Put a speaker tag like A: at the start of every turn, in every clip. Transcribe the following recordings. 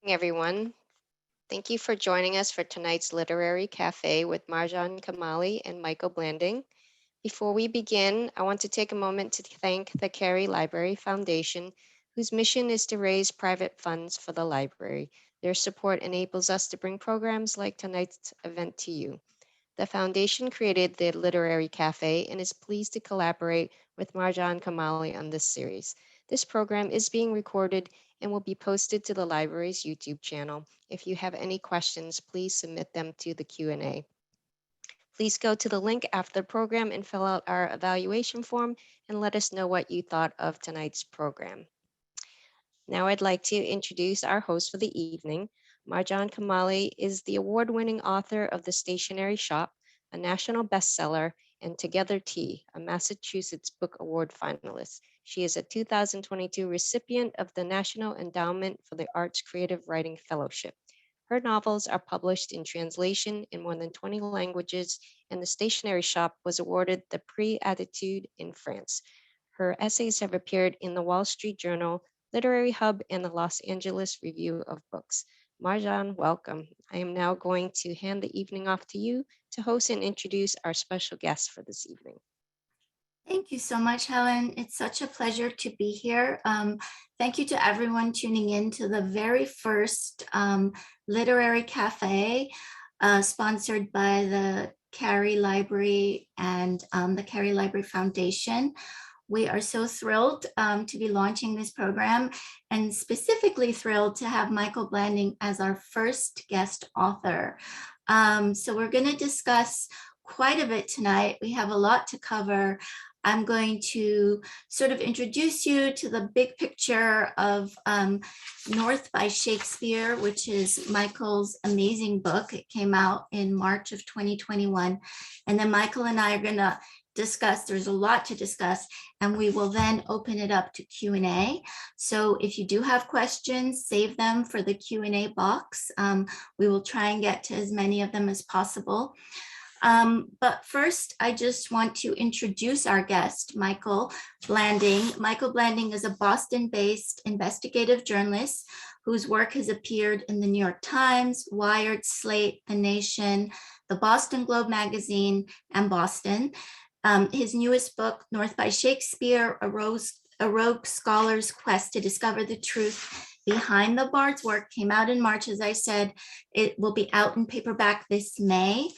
A: Everyone. Thank you for joining us for tonight's Literary Cafe with Marjan Kamali and Michael Blanding. Before we begin, I want to take a moment to thank the Cary Library Foundation, whose mission is to raise private funds for the library. Their support enables us to bring programs like tonight's event to you. The foundation created the Literary Cafe and is pleased to collaborate with Marjan Kamali on this series. This program is being recorded and will be posted to the library's YouTube channel. If you have any questions, please submit them to the Q&A. Please go to the link after the program and fill out our evaluation form and let us know what you thought of tonight's program. Now I'd like to introduce our host for the evening. Marjan Kamali is the award-winning author of The Stationery Shop, a national bestseller, and Together Tea, a Massachusetts Book Award finalist. She is a 2022 recipient of the National Endowment for the Arts Creative Writing Fellowship. Her novels are published in translation in more than 20 languages, and The Stationery Shop was awarded the Prix Attitude in France. Her essays have appeared in the Wall Street Journal, Literary Hub, and the Los Angeles Review of Books. Marjan, welcome. I am now going to hand the evening off to you to host and introduce our special guest for this evening.
B: Thank you so much, Helen. It's such a pleasure to be here. Thank you to everyone tuning in to the very first Literary Cafe sponsored by the Cary Library and the Cary Library Foundation. We are so thrilled to be launching this program, and specifically thrilled to have Michael Blanding as our first guest author. So we're going to discuss quite a bit tonight. We have a lot to cover. I'm going to sort of introduce you to the big picture of North by Shakespeare, which is Michael's amazing book. It came out in March of 2021. And then Michael and I are going to discuss, there's a lot to discuss, and we will then open it up to Q&A. So if you do have questions, save them for the Q&A box. We will try and get to as many of them as possible. But first, I just want to introduce our guest, Michael Blanding. Michael Blanding is a Boston-based investigative journalist whose work has appeared in the New York Times, Wired, Slate, The Nation, the Boston Globe magazine, and Boston. His newest book, North by Shakespeare, a rogue scholar's quest to discover the truth behind the bard's work, came out in March. As I said, it will be out in paperback this May.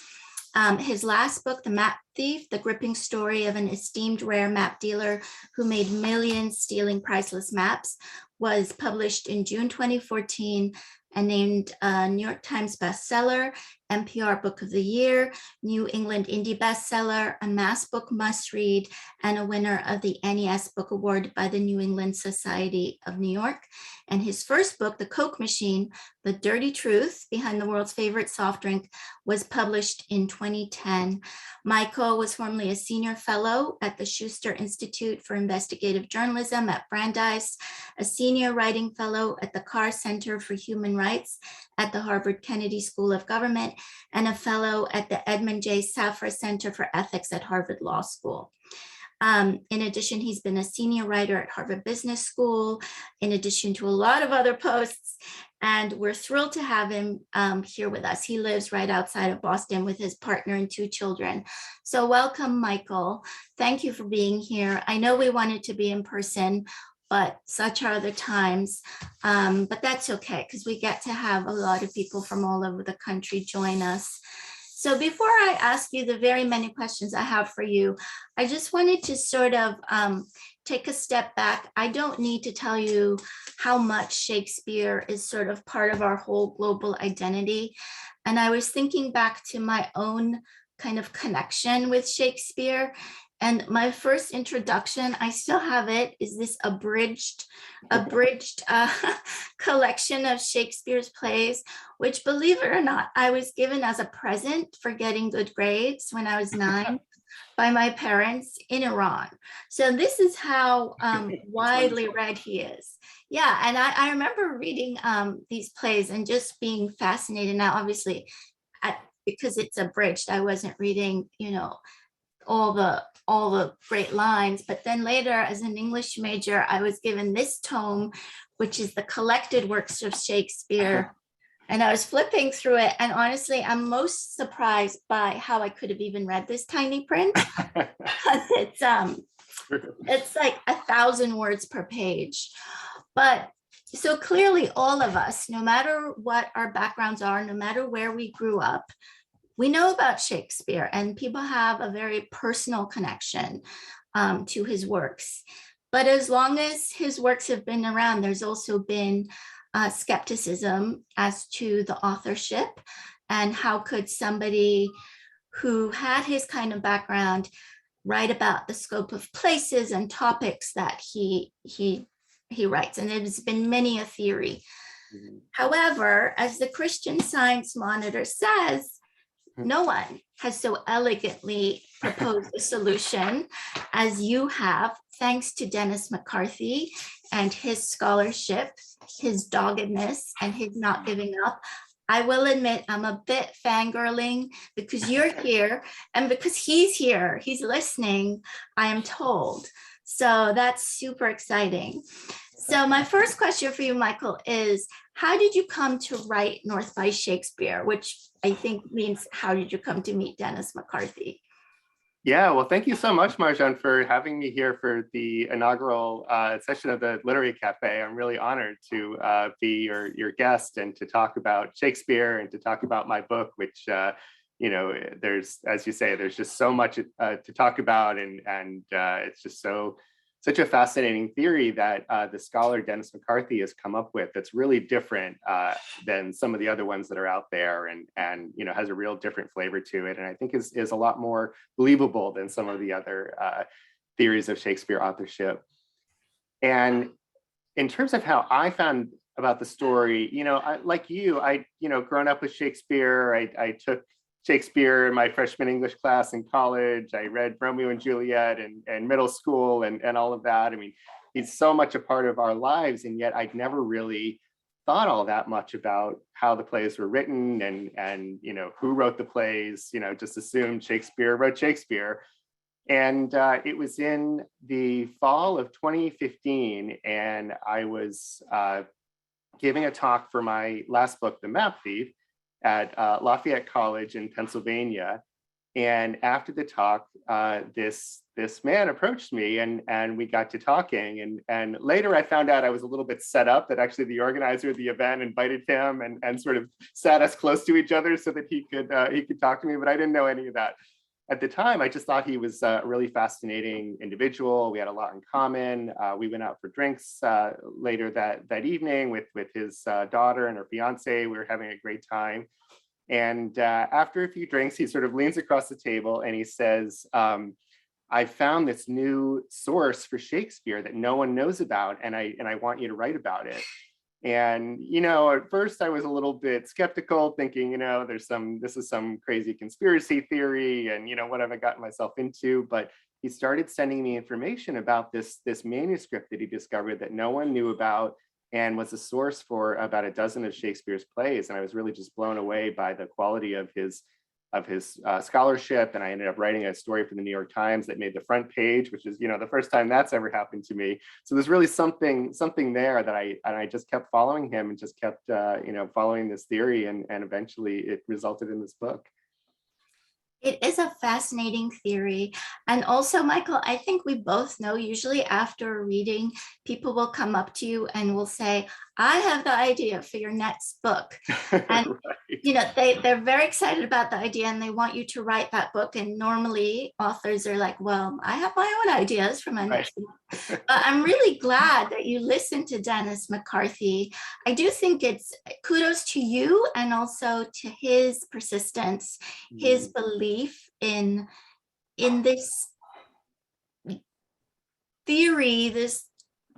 B: His last book, The Map Thief, the gripping story of an esteemed rare map dealer who made millions stealing priceless maps, was published in June 2014 and named a New York Times bestseller, NPR Book of the Year, New England Indie Bestseller, a Mass Book Must Read, and a winner of the NES Book Award by the New England Society of New York. And his first book, The Coke Machine, The Dirty Truth Behind the World's Favorite Soft Drink, was published in 2010. Michael was formerly a senior fellow at the Schuster Institute for Investigative Journalism at Brandeis, a senior writing fellow at the Carr Center for Human Rights at the Harvard Kennedy School of Government, and a fellow at the Edmund J. Safra Center for Ethics at Harvard Law School. In addition, he's been a senior writer at Harvard Business School, in addition to a lot of other posts, and we're thrilled to have him here with us. He lives right outside of Boston with his partner and 2 children. So welcome, Michael. Thank you for being here. I know we wanted to be in person, but such are the times. But that's okay, because we get to have a lot of people from all over the country join us. So before I ask you the very many questions I have for you, I just wanted to sort of take a step back. I don't need to tell you how much Shakespeare is sort of part of our whole global identity. And I was thinking back to my own kind of connection with Shakespeare. And my first introduction, I still have it, is this abridged collection of Shakespeare's plays, which, believe it or not, I was given as a present for getting good grades when I was 9 by my parents in Iran. So this is how widely read he is. Yeah, and I remember reading these plays and just being fascinated. Now, obviously, because it's abridged, I wasn't reading, all the all the great lines. But then later, as an English major, I was given this tome, which is the collected works of Shakespeare. And I was flipping through it. And honestly, I'm most surprised by how I could have even read this tiny print. Because it's like 1,000 words per page. But so clearly all of us, no matter what our backgrounds are, no matter where we grew up, we know about Shakespeare, and people have a very personal connection to his works. But as long as his works have been around, there's also been skepticism as to the authorship, and how could somebody who had his kind of background write about the scope of places and topics that he writes. And there's been many a theory. Mm-hmm. However, as the Christian Science Monitor says, no one has so elegantly proposed a solution as you have, thanks to Dennis McCarthy and his scholarship, his doggedness, and his not giving up. I will admit I'm a bit fangirling because you're here, and because he's here, he's listening, I am told. So that's super exciting. So my first question for you, Michael, is how did you come to write North by Shakespeare, which I think means how did you come to meet Dennis McCarthy?
C: Yeah, well, thank you so much, Marjan, for having me here for the inaugural session of the Literary Cafe. I'm really honored to be your guest and to talk about Shakespeare and to talk about my book, which, you know, there's, as you say, there's just so much to talk about, and it's just such a fascinating theory that the scholar Dennis McCarthy has come up with that's really different than some of the other ones that are out there, and you know, has a real different flavor to it, and I think is a lot more believable than some of the other theories of Shakespeare authorship. And in terms of how I found about the story, you know, like you, grown up with Shakespeare, I took Shakespeare in my freshman English class in college. I read Romeo and Juliet in middle school and all of that. I mean, he's so much a part of our lives, and yet I'd never really thought all that much about how the plays were written and you know, who wrote the plays, you know, just assumed Shakespeare wrote Shakespeare. And it was in the fall of 2015, and I was giving a talk for my last book, The Map Thief, at Lafayette College in Pennsylvania. And after the talk, this man approached me, and we got to talking. And later I found out I was a little bit set up, that actually the organizer of the event invited him and sort of sat us close to each other so that he could talk to me, but I didn't know any of that. At the time, I just thought he was a really fascinating individual. We had a lot in common. We went out for drinks later that evening with his daughter and her fiance. We were having a great time. And after a few drinks, he sort of leans across the table and he says, I found this new source for Shakespeare that no one knows about, and I want you to write about it. And, you know, at first I was a little bit skeptical, thinking, you know, this is some crazy conspiracy theory, and, you know, what have I gotten myself into? But he started sending me information about this manuscript that he discovered that no one knew about, and was a source for about a dozen of Shakespeare's plays. And I was really just blown away by the quality of his scholarship. And I ended up writing a story for the New York Times that made the front page, which is, you know, the first time that's ever happened to me. So there's really something there that I just kept following him and just kept, you know, following this theory, and eventually it resulted in this book.
B: It is a fascinating theory. And also, Michael, I think we both know, usually after a reading, people will come up to you and will say, I have the idea for your next book. And, right. You know, they're very excited about the idea, and they want you to write that book. And normally authors are like, well, I have my own ideas for my next book. But I'm really glad that you listened to Dennis McCarthy. I do think it's kudos to you, and also to his persistence, his belief in this theory, this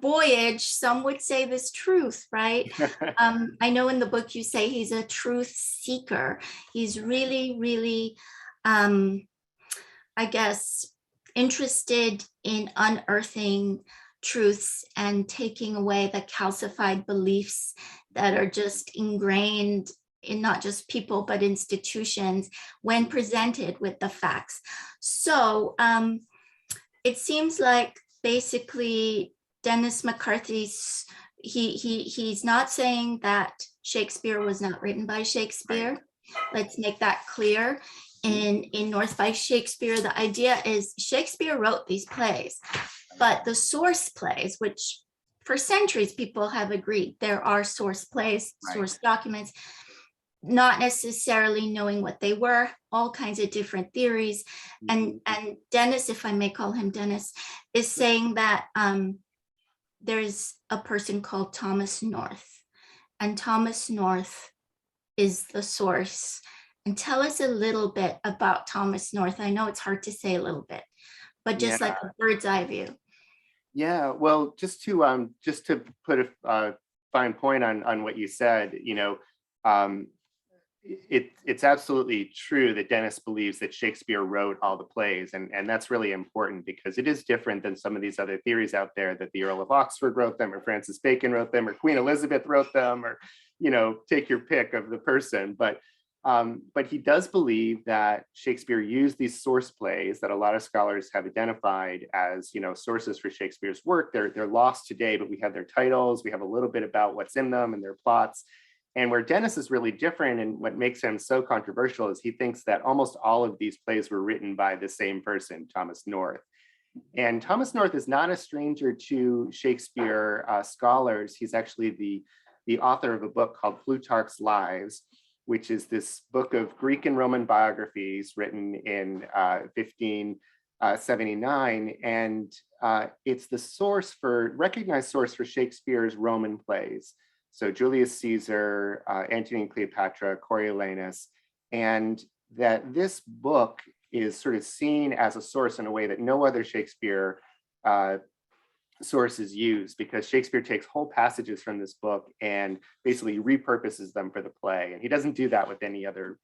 B: voyage, some would say this truth, right? I know in the book you say he's a truth seeker. He's really, really, I guess, interested in unearthing truths and taking away the calcified beliefs that are just ingrained in not just people, but institutions when presented with the facts. So it seems like basically Dennis McCarthy's, he's not saying that Shakespeare was not written by Shakespeare. Let's make that clear. In North by Shakespeare, the idea is Shakespeare wrote these plays, but the source plays, which for centuries people have agreed there are source plays, source documents, not necessarily knowing what they were, all kinds of different theories. And Dennis, if I may call him Dennis, is saying that there's a person called Thomas North, and Thomas North is the source. And tell us a little bit about Thomas North. I know it's hard to say a little bit, but just like a bird's eye view.
C: Yeah, well, just to put a fine point on what you said, it's absolutely true that Dennis believes that Shakespeare wrote all the plays, and that's really important because it is different than some of these other theories out there that the Earl of Oxford wrote them, or Francis Bacon wrote them, or Queen Elizabeth wrote them, or take your pick of the person. But he does believe that Shakespeare used these source plays that a lot of scholars have identified as sources for Shakespeare's work. They're lost today, but we have their titles, we have a little bit about what's in them and their plots. And where Dennis is really different and what makes him so controversial is he thinks that almost all of these plays were written by the same person, Thomas North. And Thomas North is not a stranger to Shakespeare scholars. He's actually the author of a book called Plutarch's Lives, which is this book of Greek and Roman biographies written in 1579. And it's the recognized source for Shakespeare's Roman plays. So Julius Caesar, Antony and Cleopatra, Coriolanus, and that this book is sort of seen as a source in a way that no other Shakespeare source is used, because Shakespeare takes whole passages from this book and basically repurposes them for the play. And he doesn't do that with any other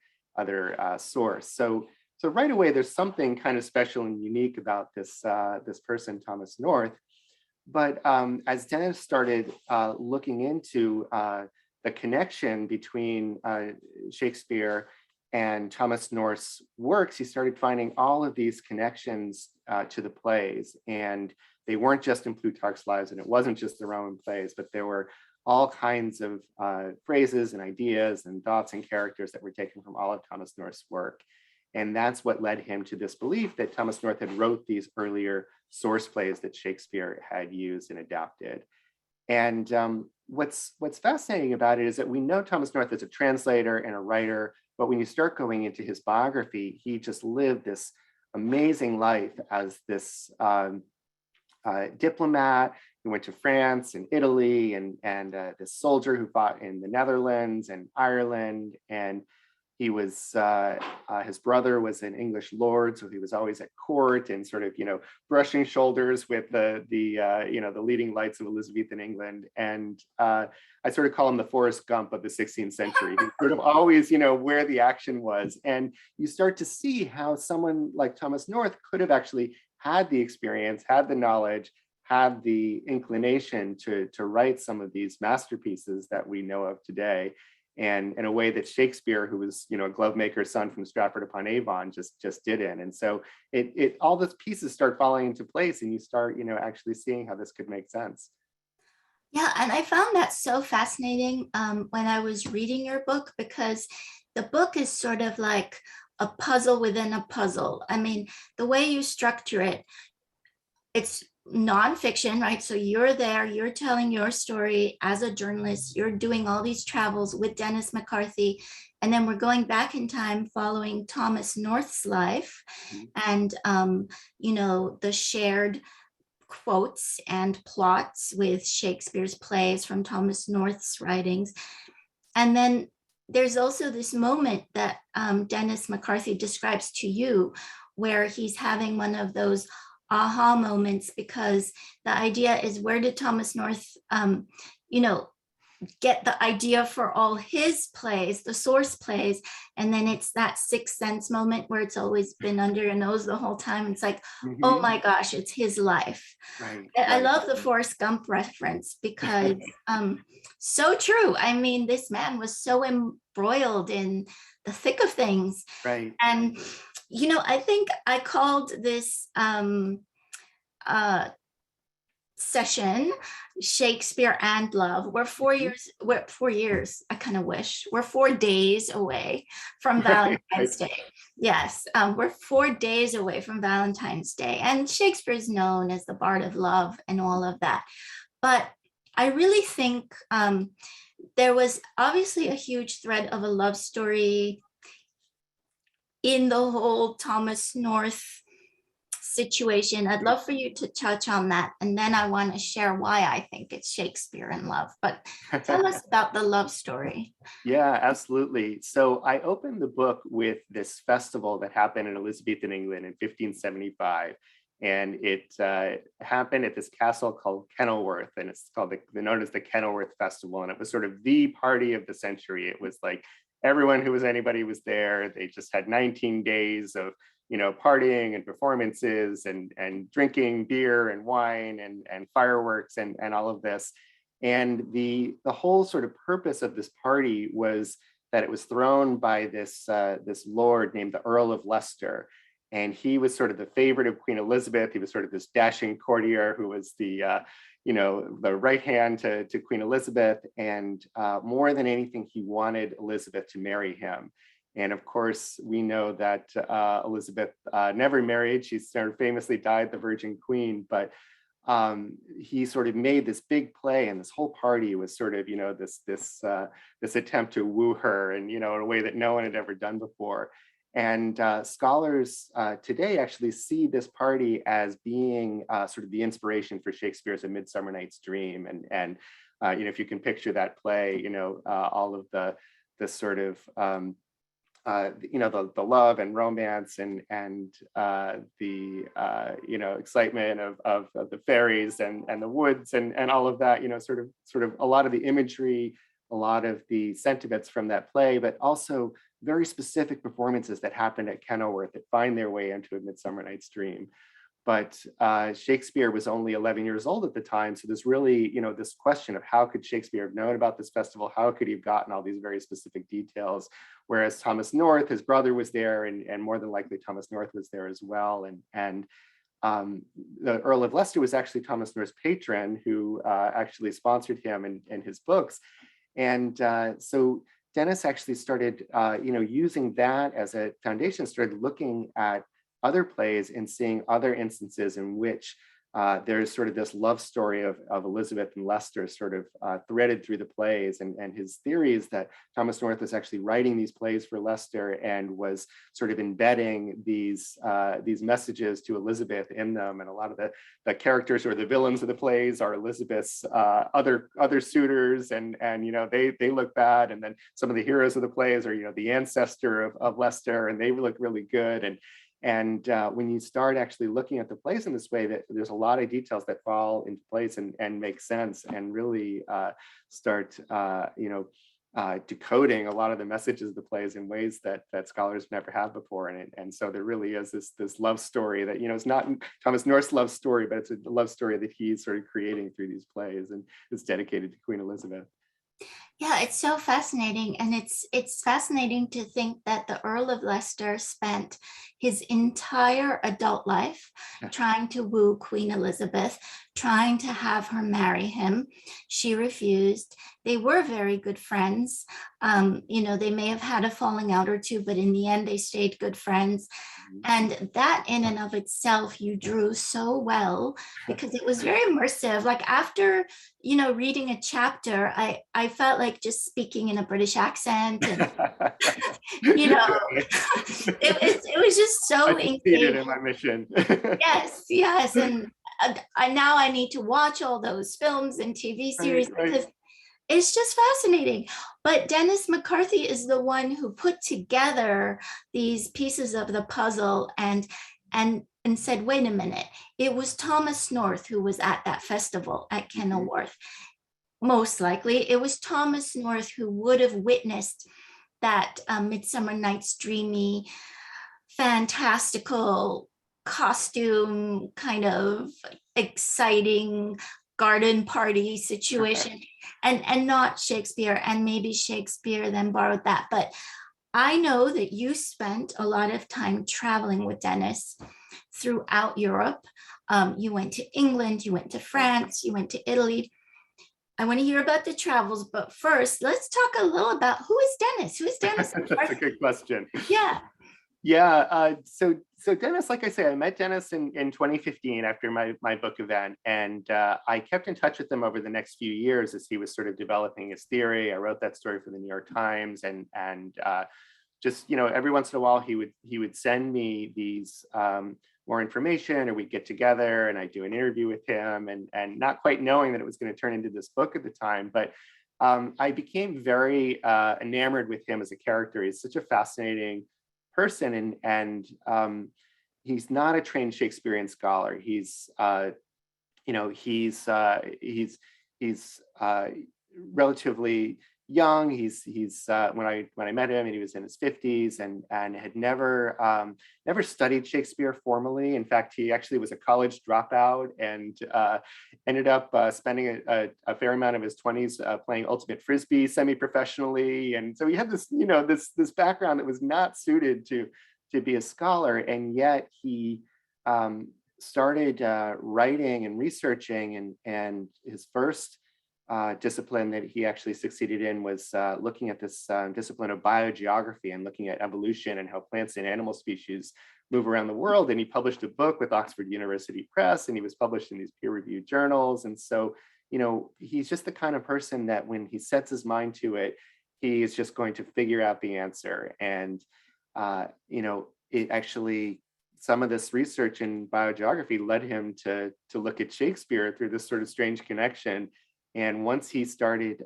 C: source. So right away, there's something kind of special and unique about this person, Thomas North. But as Dennis started looking into the connection between Shakespeare and Thomas North's works, he started finding all of these connections to the plays. And they weren't just in Plutarch's Lives, and it wasn't just the Roman plays, but there were all kinds of phrases and ideas and thoughts and characters that were taken from all of Thomas North's work. And that's what led him to this belief that Thomas North had wrote these earlier source plays that Shakespeare had used and adapted. And what's fascinating about it is that we know Thomas North as a translator and a writer, but when you start going into his biography, he just lived this amazing life as this diplomat. He went to France and Italy, and this soldier who fought in the Netherlands and Ireland, and he was his brother was an English lord, so he was always at court and sort of brushing shoulders with the leading lights of Elizabethan England. And I sort of call him the Forrest Gump of the 16th century. He sort of always where the action was, and you start to see how someone like Thomas North could have actually had the experience, had the knowledge, had the inclination to write some of these masterpieces that we know of today. And in a way that Shakespeare, who was, a glove maker's son from Stratford upon Avon, just didn't. And so it all those pieces start falling into place, and you start, actually seeing how this could make sense.
B: Yeah, and I found that so fascinating when I was reading your book, because the book is sort of like a puzzle within a puzzle. I mean, the way you structure it, it's nonfiction, right? So you're there, you're telling your story as a journalist, you're doing all these travels with Dennis McCarthy, and then we're going back in time following Thomas North's life, and the shared quotes and plots with Shakespeare's plays from Thomas North's writings. And then there's also this moment that Dennis McCarthy describes to you, where he's having one of those aha moments, because the idea is, where did Thomas North, get the idea for all his plays, the source plays? And then it's that sixth sense moment where it's always been under your nose the whole time. It's like, oh my gosh, it's his life. Right. I love the Forrest Gump reference, because so true. I mean, this man was so embroiled in the thick of things.
C: Right.
B: And I think I called this session, Shakespeare and Love. We're 4 years, I kind of wish. We're 4 days away from Valentine's Day. Yes, we're 4 days away from Valentine's Day. And Shakespeare is known as the Bard of Love and all of that. But I really think there was obviously a huge thread of a love story in the whole Thomas North situation. I'd love for you to touch on that. And then I want to share why I think it's Shakespeare in Love. But tell us about the love story.
C: Yeah, absolutely. So I opened the book with this festival that happened in Elizabethan England in 1575. And it happened at this castle called Kenilworth, and it's called known as the Kenilworth Festival. And it was sort of the party of the century. It was like everyone who was anybody was there. They just had 19 days of partying and performances and drinking beer and wine and fireworks and all of this. And the whole sort of purpose of this party was that it was thrown by this lord named the Earl of Leicester. And he was sort of the favorite of Queen Elizabeth. He was sort of this dashing courtier who was the right hand to Queen Elizabeth. And more than anything, he wanted Elizabeth to marry him. And of course, we know that Elizabeth never married. She sort of famously died the Virgin Queen, but he sort of made this big play, and this whole party was sort of, this attempt to woo her, and in a way that no one had ever done before. And scholars today actually see this party as being sort of the inspiration for Shakespeare's A Midsummer Night's Dream. And if you can picture that play, all of the sort of the love and romance and the excitement of the fairies and the woods and all of that, sort of a lot of the imagery, a lot of the sentiments from that play, but also very specific performances that happened at Kenilworth that find their way into A Midsummer Night's Dream. But Shakespeare was only 11 years old at the time. So there's really, this question of how could Shakespeare have known about this festival? How could he have gotten all these very specific details? Whereas Thomas North, his brother, was there, and more than likely Thomas North was there as well. And the Earl of Leicester was actually Thomas North's patron, who actually sponsored him in his books. And so Dennis actually started, using that as a foundation, started looking at other plays and seeing other instances in which there's sort of this love story of Elizabeth and Leicester sort of threaded through the plays. And his theory is that Thomas North was actually writing these plays for Leicester and was sort of embedding these messages to Elizabeth in them. And a lot of the characters or the villains of the plays are Elizabeth's other suitors, and they look bad. And then some of the heroes of the plays are the ancestor of Leicester, and they look really good. And when you start actually looking at the plays in this way, that there's a lot of details that fall into place and make sense, and really start decoding a lot of the messages of the plays in ways that scholars never have before. And so there really is this love story that it's not Thomas North's love story, but it's a love story that he's sort of creating through these plays, and it's dedicated to Queen Elizabeth.
B: Yeah, it's so fascinating. And it's fascinating to think that the Earl of Leicester spent his entire adult life trying to woo Queen Elizabeth, trying to have her marry him. She refused. They were very good friends. They may have had a falling out or two, but in the end, they stayed good friends. And that in and of itself, you drew so well, because it was very immersive. Like after, reading a chapter, I felt like just speaking in a British accent. And, it was just so engaging.
C: In my mission.
B: Yes. And now I need to watch all those films and TV series, because it's just fascinating. But Dennis McCarthy is the one who put together these pieces of the puzzle and said, wait a minute, it was Thomas North who was at that festival at Kenilworth. Most likely, it was Thomas North who would have witnessed that Midsummer Night's Dreamy, fantastical costume, kind of exciting garden party situation, and not Shakespeare. And maybe Shakespeare then borrowed that. But I know that you spent a lot of time traveling with Dennis throughout Europe. You went to England, you went to France, you went to Italy. I want to hear about the travels, but first, let's talk a little about who is Dennis? Who is Dennis?
C: That's a good question.
B: Yeah.
C: Yeah, so Dennis, like I say, I met Dennis in 2015 after my book event, and I kept in touch with him over the next few years as he was sort of developing his theory. I wrote that story for the New York Times, and just, you know, every once in a while he would send me these more information, or we'd get together and I'd do an interview with him, and not quite knowing that it was going to turn into this book at the time, but I became very enamored with him as a character. He's such a fascinating person, and he's not a trained Shakespearean scholar. He's you know, he's relatively young. He's when I met him, and he was in his 50s, and had never studied Shakespeare formally. In fact, he actually was a college dropout, and ended up spending a fair amount of his 20s playing ultimate frisbee semi-professionally. And so he had this, you know, this background that was not suited to be a scholar, and yet he started writing and researching, and his first discipline that he actually succeeded in was looking at this discipline of biogeography, and looking at evolution and how plants and animal species move around the world. And he published a book with Oxford University Press, and he was published in these peer-reviewed journals. And so, you know, he's just the kind of person that when he sets his mind to it, he is just going to figure out the answer. And you know, it actually, some of this research in biogeography led him to look at Shakespeare through this sort of strange connection. And once he started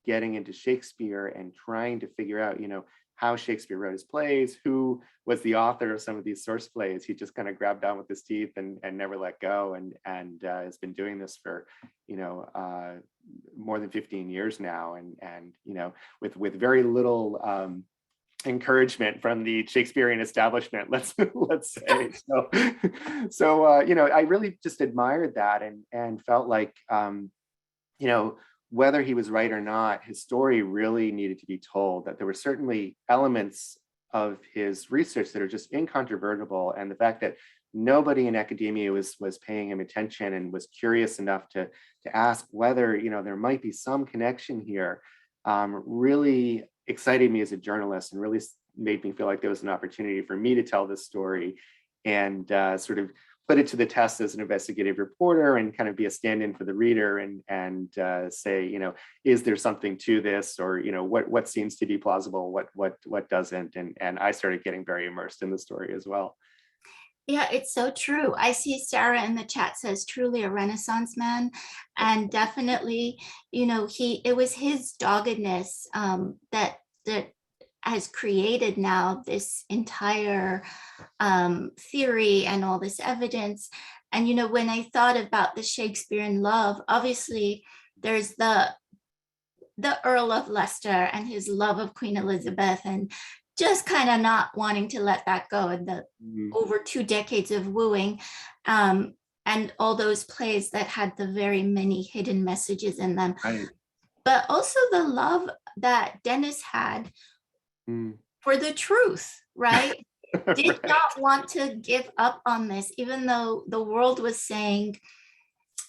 C: getting into Shakespeare and trying to figure out, you know, how Shakespeare wrote his plays, who was the author of some of these source plays, he just kind of grabbed on with his teeth and never let go, and has been doing this for, you know, more than 15 years now, and you know, with very little encouragement from the Shakespearean establishment, let's say. So you know, I really just admired that, and felt like you know, whether he was right or not, his story really needed to be told, that there were certainly elements of his research that are just incontrovertible. And the fact that nobody in academia was paying him attention and was curious enough to ask whether, you know, there might be some connection here, really excited me as a journalist, and really made me feel like there was an opportunity for me to tell this story, and sort of put it to the test as an investigative reporter, and kind of be a stand-in for the reader, and say, you know, is there something to this, or, you know, what seems to be plausible, what doesn't, and I started getting very immersed in the story as well.
B: Yeah, it's so true. I see Sarah in the chat says truly a Renaissance man, and definitely, you know, it was his doggedness that has created now this entire theory and all this evidence. And, you know, when I thought about the Shakespearean love, obviously there's the Earl of Leicester and his love of Queen Elizabeth, and just kind of not wanting to let that go, and the over 2 decades of wooing, and all those plays that had the very many hidden messages in them.
C: Right.
B: But also the love that Dennis had for the truth, right? Did not want to give up on this, even though the world was saying,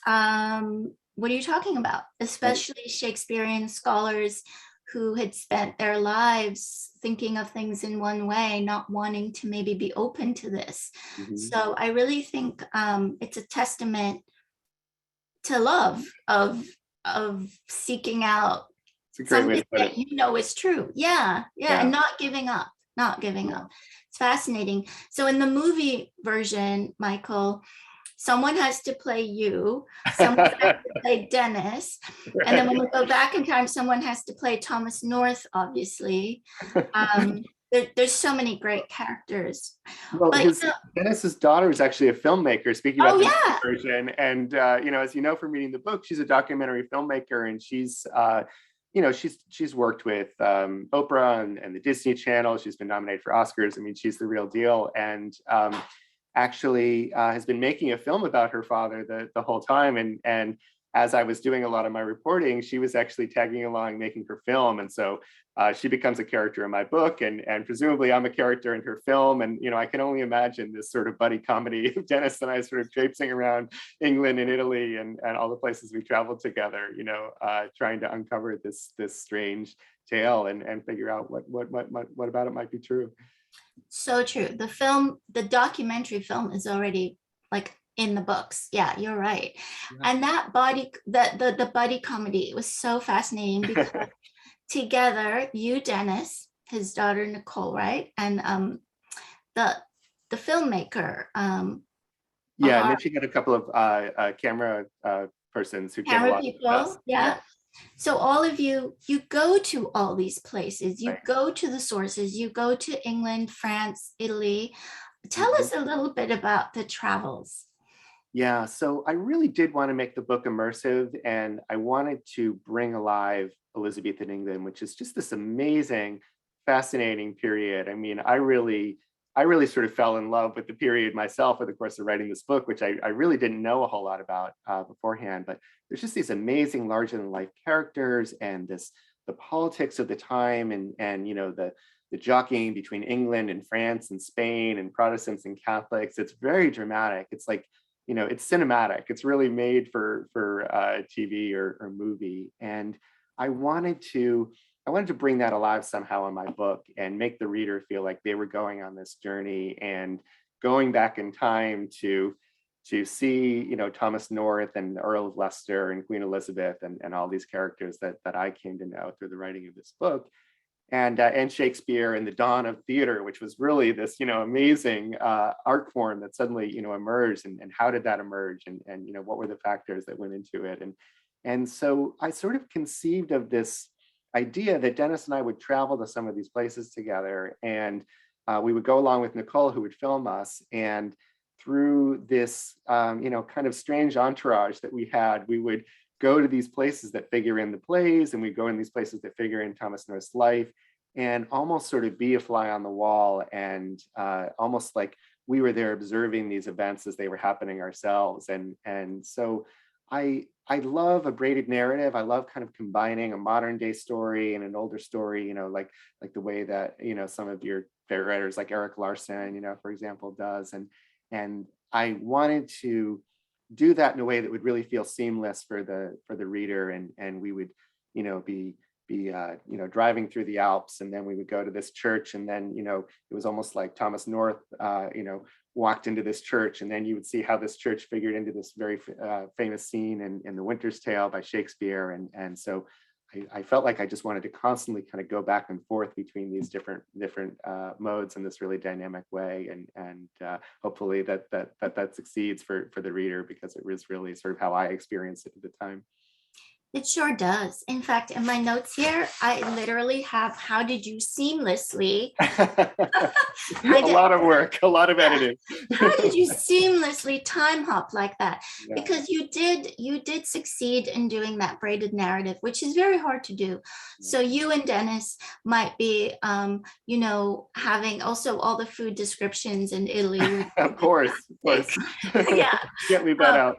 B: what are you talking about? Especially Shakespearean scholars who had spent their lives thinking of things in one way, not wanting to maybe be open to this. So I really think it's a testament to love, of seeking out something that you know is true. Yeah, and not giving up. It's fascinating. So in the movie version, Michael, someone has to play you, someone has to play Dennis, and then when we go back in time, someone has to play Thomas North, obviously. There's so many great characters.
C: Well, Dennis's daughter is actually a filmmaker, speaking about the version. And, you know, as you know from reading the book, she's a documentary filmmaker, and she's, you know, she's worked with Oprah and the Disney Channel. She's been nominated for Oscars. I mean, she's the real deal. And actually has been making a film about her father the whole time. And as I was doing a lot of my reporting, she was actually tagging along, making her film. And so she becomes a character in my book, and presumably I'm a character in her film. And, you know, I can only imagine this sort of buddy comedy of Dennis and I sort of traipsing around England and Italy and all the places we traveled together, you know, trying to uncover this strange tale and figure out what about it might be true.
B: So true. The documentary film is already like in the books. Yeah, you're right.
C: Yeah.
B: And that the buddy comedy, it was so fascinating because together, you, Dennis, his daughter Nicole, right, and the filmmaker.
C: Yeah, and then she got a couple of camera persons who get a
B: Camera
C: lot
B: people,
C: of press.
B: yeah. So all of you go to all these places, you
C: Right.
B: go to the sources, you go to England, France, Italy. Tell
C: Mhm.
B: us a little bit about the travels.
C: Yeah, so I really did want to make the book immersive, and I wanted to bring alive Elizabethan England, which is just this amazing, fascinating period. I mean, I really sort of fell in love with the period myself over the course of writing this book, which I really didn't know a whole lot about beforehand. But there's just these amazing, larger than life characters, and the politics of the time, and you know the jockeying between England and France and Spain and Protestants and Catholics. It's very dramatic. It's like, you know, it's cinematic. It's really made for TV or movie. And I wanted to bring that alive somehow in my book and make the reader feel like they were going on this journey and going back in time to see, you know, Thomas North and the Earl of Leicester and Queen Elizabeth and all these characters that I came to know through the writing of this book. And Shakespeare and the dawn of theater, which was really this, you know, amazing art form that suddenly, you know, emerged, and how did that emerge, and you know, what were the factors that went into it, and so I sort of conceived of this idea that Dennis and I would travel to some of these places together, and we would go along with Nicole, who would film us, and through this, you know, kind of strange entourage that we had, we would go to these places that figure in the plays, and we go in these places that figure in Thomas North's life, and almost sort of be a fly on the wall, and almost like we were there observing these events as they were happening ourselves. And so I love a braided narrative. I love kind of combining a modern day story and an older story, you know, like the way that, you know, some of your favorite writers like Eric Larson, you know, for example, does. And I wanted to do that in a way that would really feel seamless for the reader, and we would, you know, be you know, driving through the Alps, and then we would go to this church, and then, you know, it was almost like Thomas North you know, walked into this church, and then you would see how this church figured into this very famous scene in The Winter's Tale by Shakespeare. And so I felt like I just wanted to constantly kind of go back and forth between these different modes in this really dynamic way, and hopefully that succeeds for the reader, because it was really sort of how I experienced it at the time.
B: It sure does. In fact, in my notes here, I literally have, how did you seamlessly,
C: A lot of work, a lot of editing.
B: how did you seamlessly time hop like that?
C: Yeah.
B: Because you did succeed in doing that braided narrative, which is very hard to do. So you and Dennis might be, you know, having also all the food descriptions in Italy.
C: Of course.
B: Yeah.
C: Can't leave that out.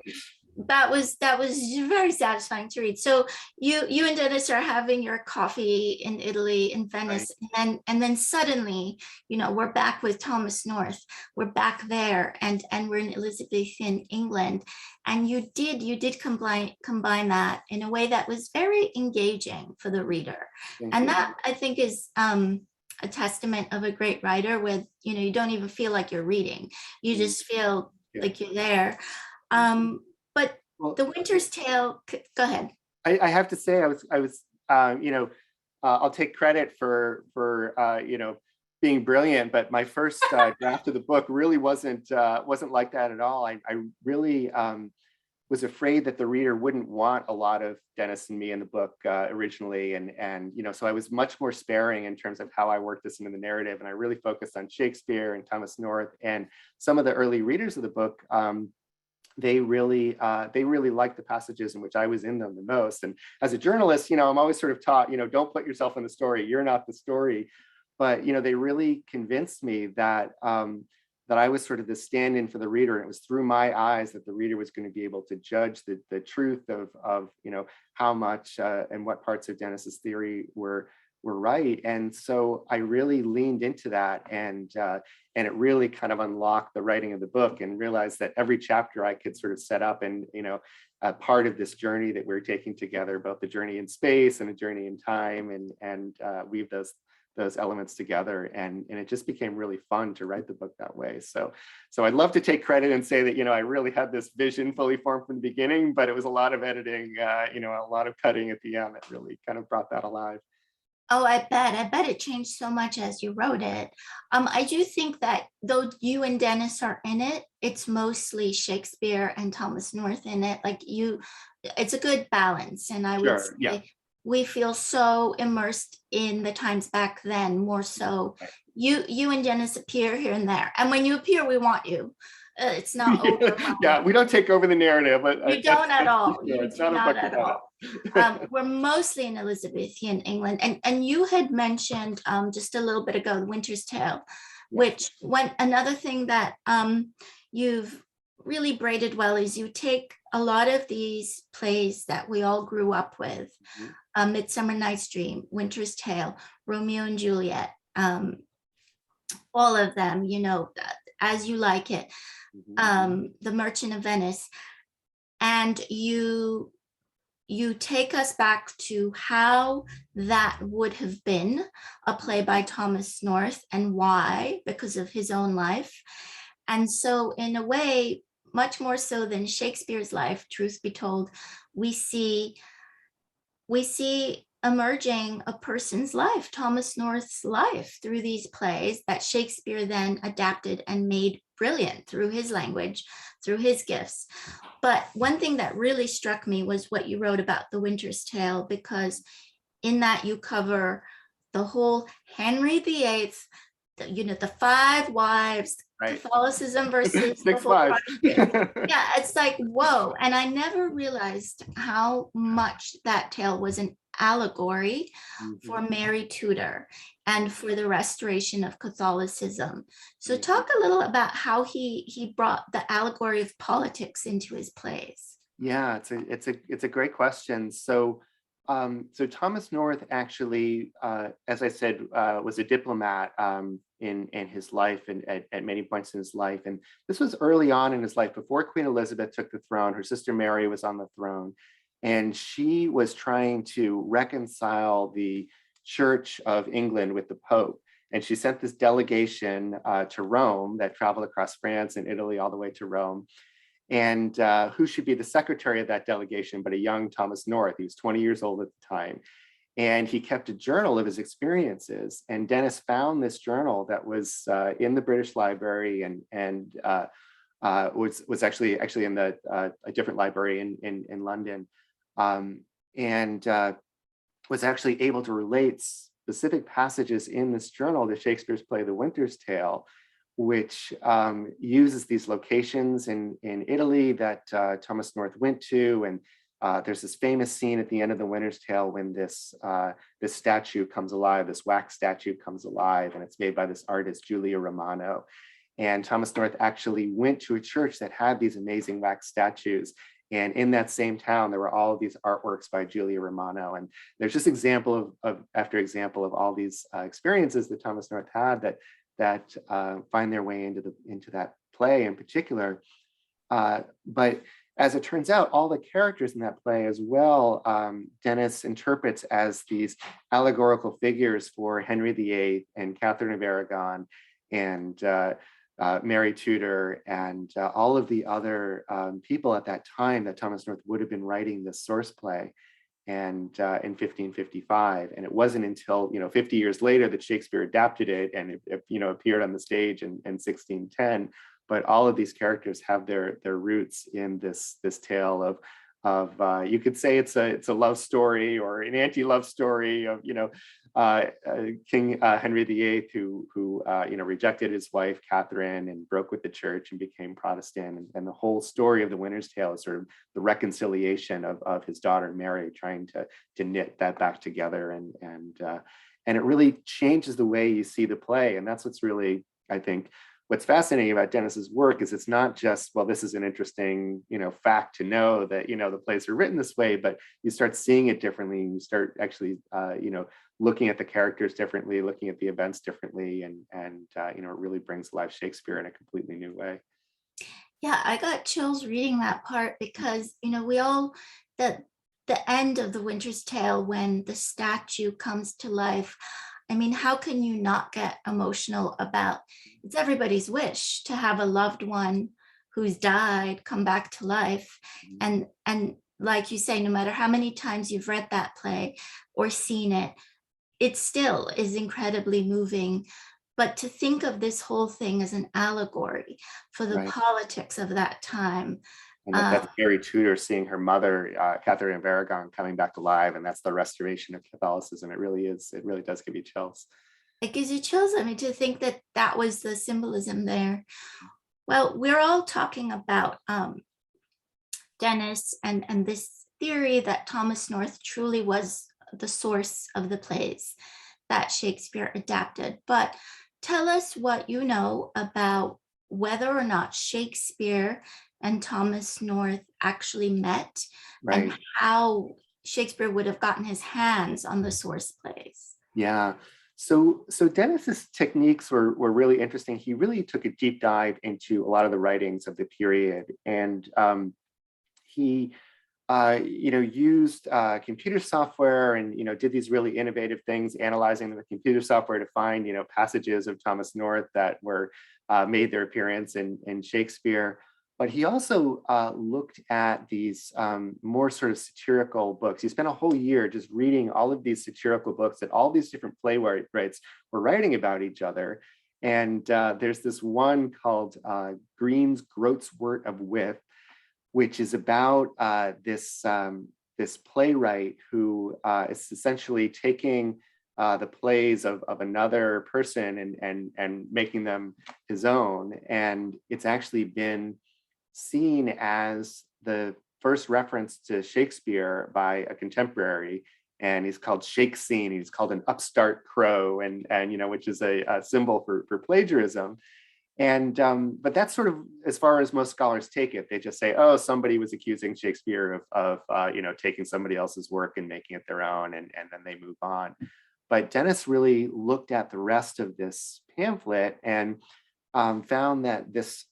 B: That was very satisfying to read. So you and Dennis are having your coffee in Italy, in Venice, right. and then suddenly, you know, we're back with Thomas North. We're back there, and we're in Elizabethan England, and you did combine that in a way that was very engaging for the reader. And that, I think, is a testament of a great writer. With, you know, you don't even feel like you're reading; you just feel like you're there. But The Winter's Tale, go ahead.
C: I have to say, I was you know, I'll take credit for you know, being brilliant, but my first draft of the book really wasn't like that at all. I really was afraid that the reader wouldn't want a lot of Dennis and me in the book originally, and you know, so I was much more sparing in terms of how I worked this into the narrative, and I really focused on Shakespeare and Thomas North, and some of the early readers of the book. They really liked the passages in which I was in them the most. And as a journalist, you know, I'm always sort of taught, you know, don't put yourself in the story. You're not the story. But, you know, they really convinced me that that I was sort of the stand-in for the reader. And it was through my eyes that the reader was going to be able to judge the truth of how much and what parts of Dennis's theory were right. And so I really leaned into that, and it really kind of unlocked the writing of the book, and realized that every chapter I could sort of set up and, a part of this journey that we're taking together, both the journey in space and a journey in time, and weave those elements together, and it just became really fun to write the book that way. So I'd love to take credit and say that I really had this vision fully formed from the beginning, but it was a lot of editing, a lot of cutting at the end that really kind of brought that alive.
B: Oh, I bet it changed so much as you wrote it. I do think that though you and Dennis are in it, it's mostly Shakespeare and Thomas North in it. Like it's a good balance. And I would say we feel so immersed in the times back then, more so. You and Dennis appear here and there. And when you appear, we want you. It's not overwhelming.
C: Yeah, we don't take over the narrative. But
B: you don't at all. You
C: it's
B: do not at all. We're mostly in Elizabethan England. And you had mentioned just a little bit ago, The Winter's Tale, which another thing that you've really braided well is you take a lot of these plays that we all grew up with, Midsummer Night's Dream, Winter's Tale, Romeo and Juliet, all of them, As You Like It, The Merchant of Venice, and you take us back to how that would have been a play by Thomas North, and why, because of his own life. And so in a way, much more so than Shakespeare's life, truth be told, we see emerging a person's life, Thomas North's life, through these plays that Shakespeare then adapted and made brilliant through his language, through his gifts. But one thing that really struck me was what you wrote about The Winter's Tale, because in that you cover the whole Henry VIII, the 5 wives, right. Catholicism versus
C: 6 wives.
B: Yeah, it's like, whoa. And I never realized how much that tale was an allegory for Mary Tudor and for the restoration of Catholicism. So talk a little about how he brought the allegory of politics into his plays.
C: Yeah, it's a great question. So Thomas North actually, as I said, was a diplomat in his life, and at many points in his life. And this was early on in his life, before Queen Elizabeth took the throne. Her sister Mary was on the throne, and she was trying to reconcile the Church of England with the Pope. And she sent this delegation to Rome that traveled across France and Italy all the way to Rome. And who should be the secretary of that delegation but a young Thomas North? He was 20 years old at the time. And he kept a journal of his experiences. And Dennis found this journal that was in the British Library, and was actually in a different library in London, and was actually able to relate specific passages in this journal to Shakespeare's play The Winter's Tale, which uses these locations in Italy that Thomas North went to. And there's this famous scene at the end of The Winter's Tale when this statue comes alive, this wax statue comes alive, and it's made by this artist, Julia Romano. And Thomas North actually went to a church that had these amazing wax statues. And in that same town, there were all of these artworks by Julia Romano. And there's just example of after example of all these experiences that Thomas North had that find their way into that play in particular. But as it turns out, all the characters in that play as well, Dennis interprets as these allegorical figures for Henry VIII and Catherine of Aragon and Mary Tudor and all of the other people at that time that Thomas North would have been writing this source play, and in 1555. And it wasn't until 50 years later that Shakespeare adapted it, and it appeared on the stage in 1610. But all of these characters have their roots in this tale of you could say it's a love story or an anti-love story of King Henry VIII who rejected his wife Catherine and broke with the church and became Protestant, and the whole story of The Winter's Tale is sort of the reconciliation of his daughter Mary, trying to knit that back together, and it really changes the way you see the play. And that's what's really, I think, what's fascinating about Dennis's work is it's not just, well, this is an interesting, fact to know that, the plays are written this way, but you start seeing it differently, and you start actually, looking at the characters differently, looking at the events differently, and it really brings alive Shakespeare in a completely new way.
B: Yeah, I got chills reading that part because, we all, the end of The Winter's Tale, when the statue comes to life, I mean, how can you not get emotional about, it's everybody's wish to have a loved one who's died come back to life. And like you say, no matter how many times you've read that play or seen it, it still is incredibly moving. But to think of this whole thing as an allegory for the
C: Right.
B: politics of that time.
C: And that's Mary Tudor seeing her mother, Catherine of Aragon, coming back alive, and that's the restoration of Catholicism. It really does give you chills.
B: It gives you chills. I mean, to think that that was the symbolism there. Well, we're all talking about Dennis and this theory that Thomas North truly was the source of the plays that Shakespeare adapted. But tell us what you know about whether or not Shakespeare and Thomas North actually met,
C: Right.
B: and how Shakespeare would have gotten his hands on the source plays.
C: Yeah. So Dennis's techniques were really interesting. He really took a deep dive into a lot of the writings of the period, and he used computer software, and did these really innovative things, analyzing the computer software to find passages of Thomas North that were made their appearance in Shakespeare. But he also looked at these more sort of satirical books. He spent a whole year just reading all of these satirical books that all these different playwrights were writing about each other. And there's this one called Green's Groat's Wort of Wit, which is about this playwright who is essentially taking the plays of another person and making them his own. And it's actually been seen as the first reference to Shakespeare by a contemporary, and he's called Shake Scene. He's called an upstart crow, and which is a symbol for plagiarism. And but that's sort of as far as most scholars take it. They just say, oh, somebody was accusing Shakespeare of taking somebody else's work and making it their own, and then they move on. But Dennis really looked at the rest of this pamphlet and found that this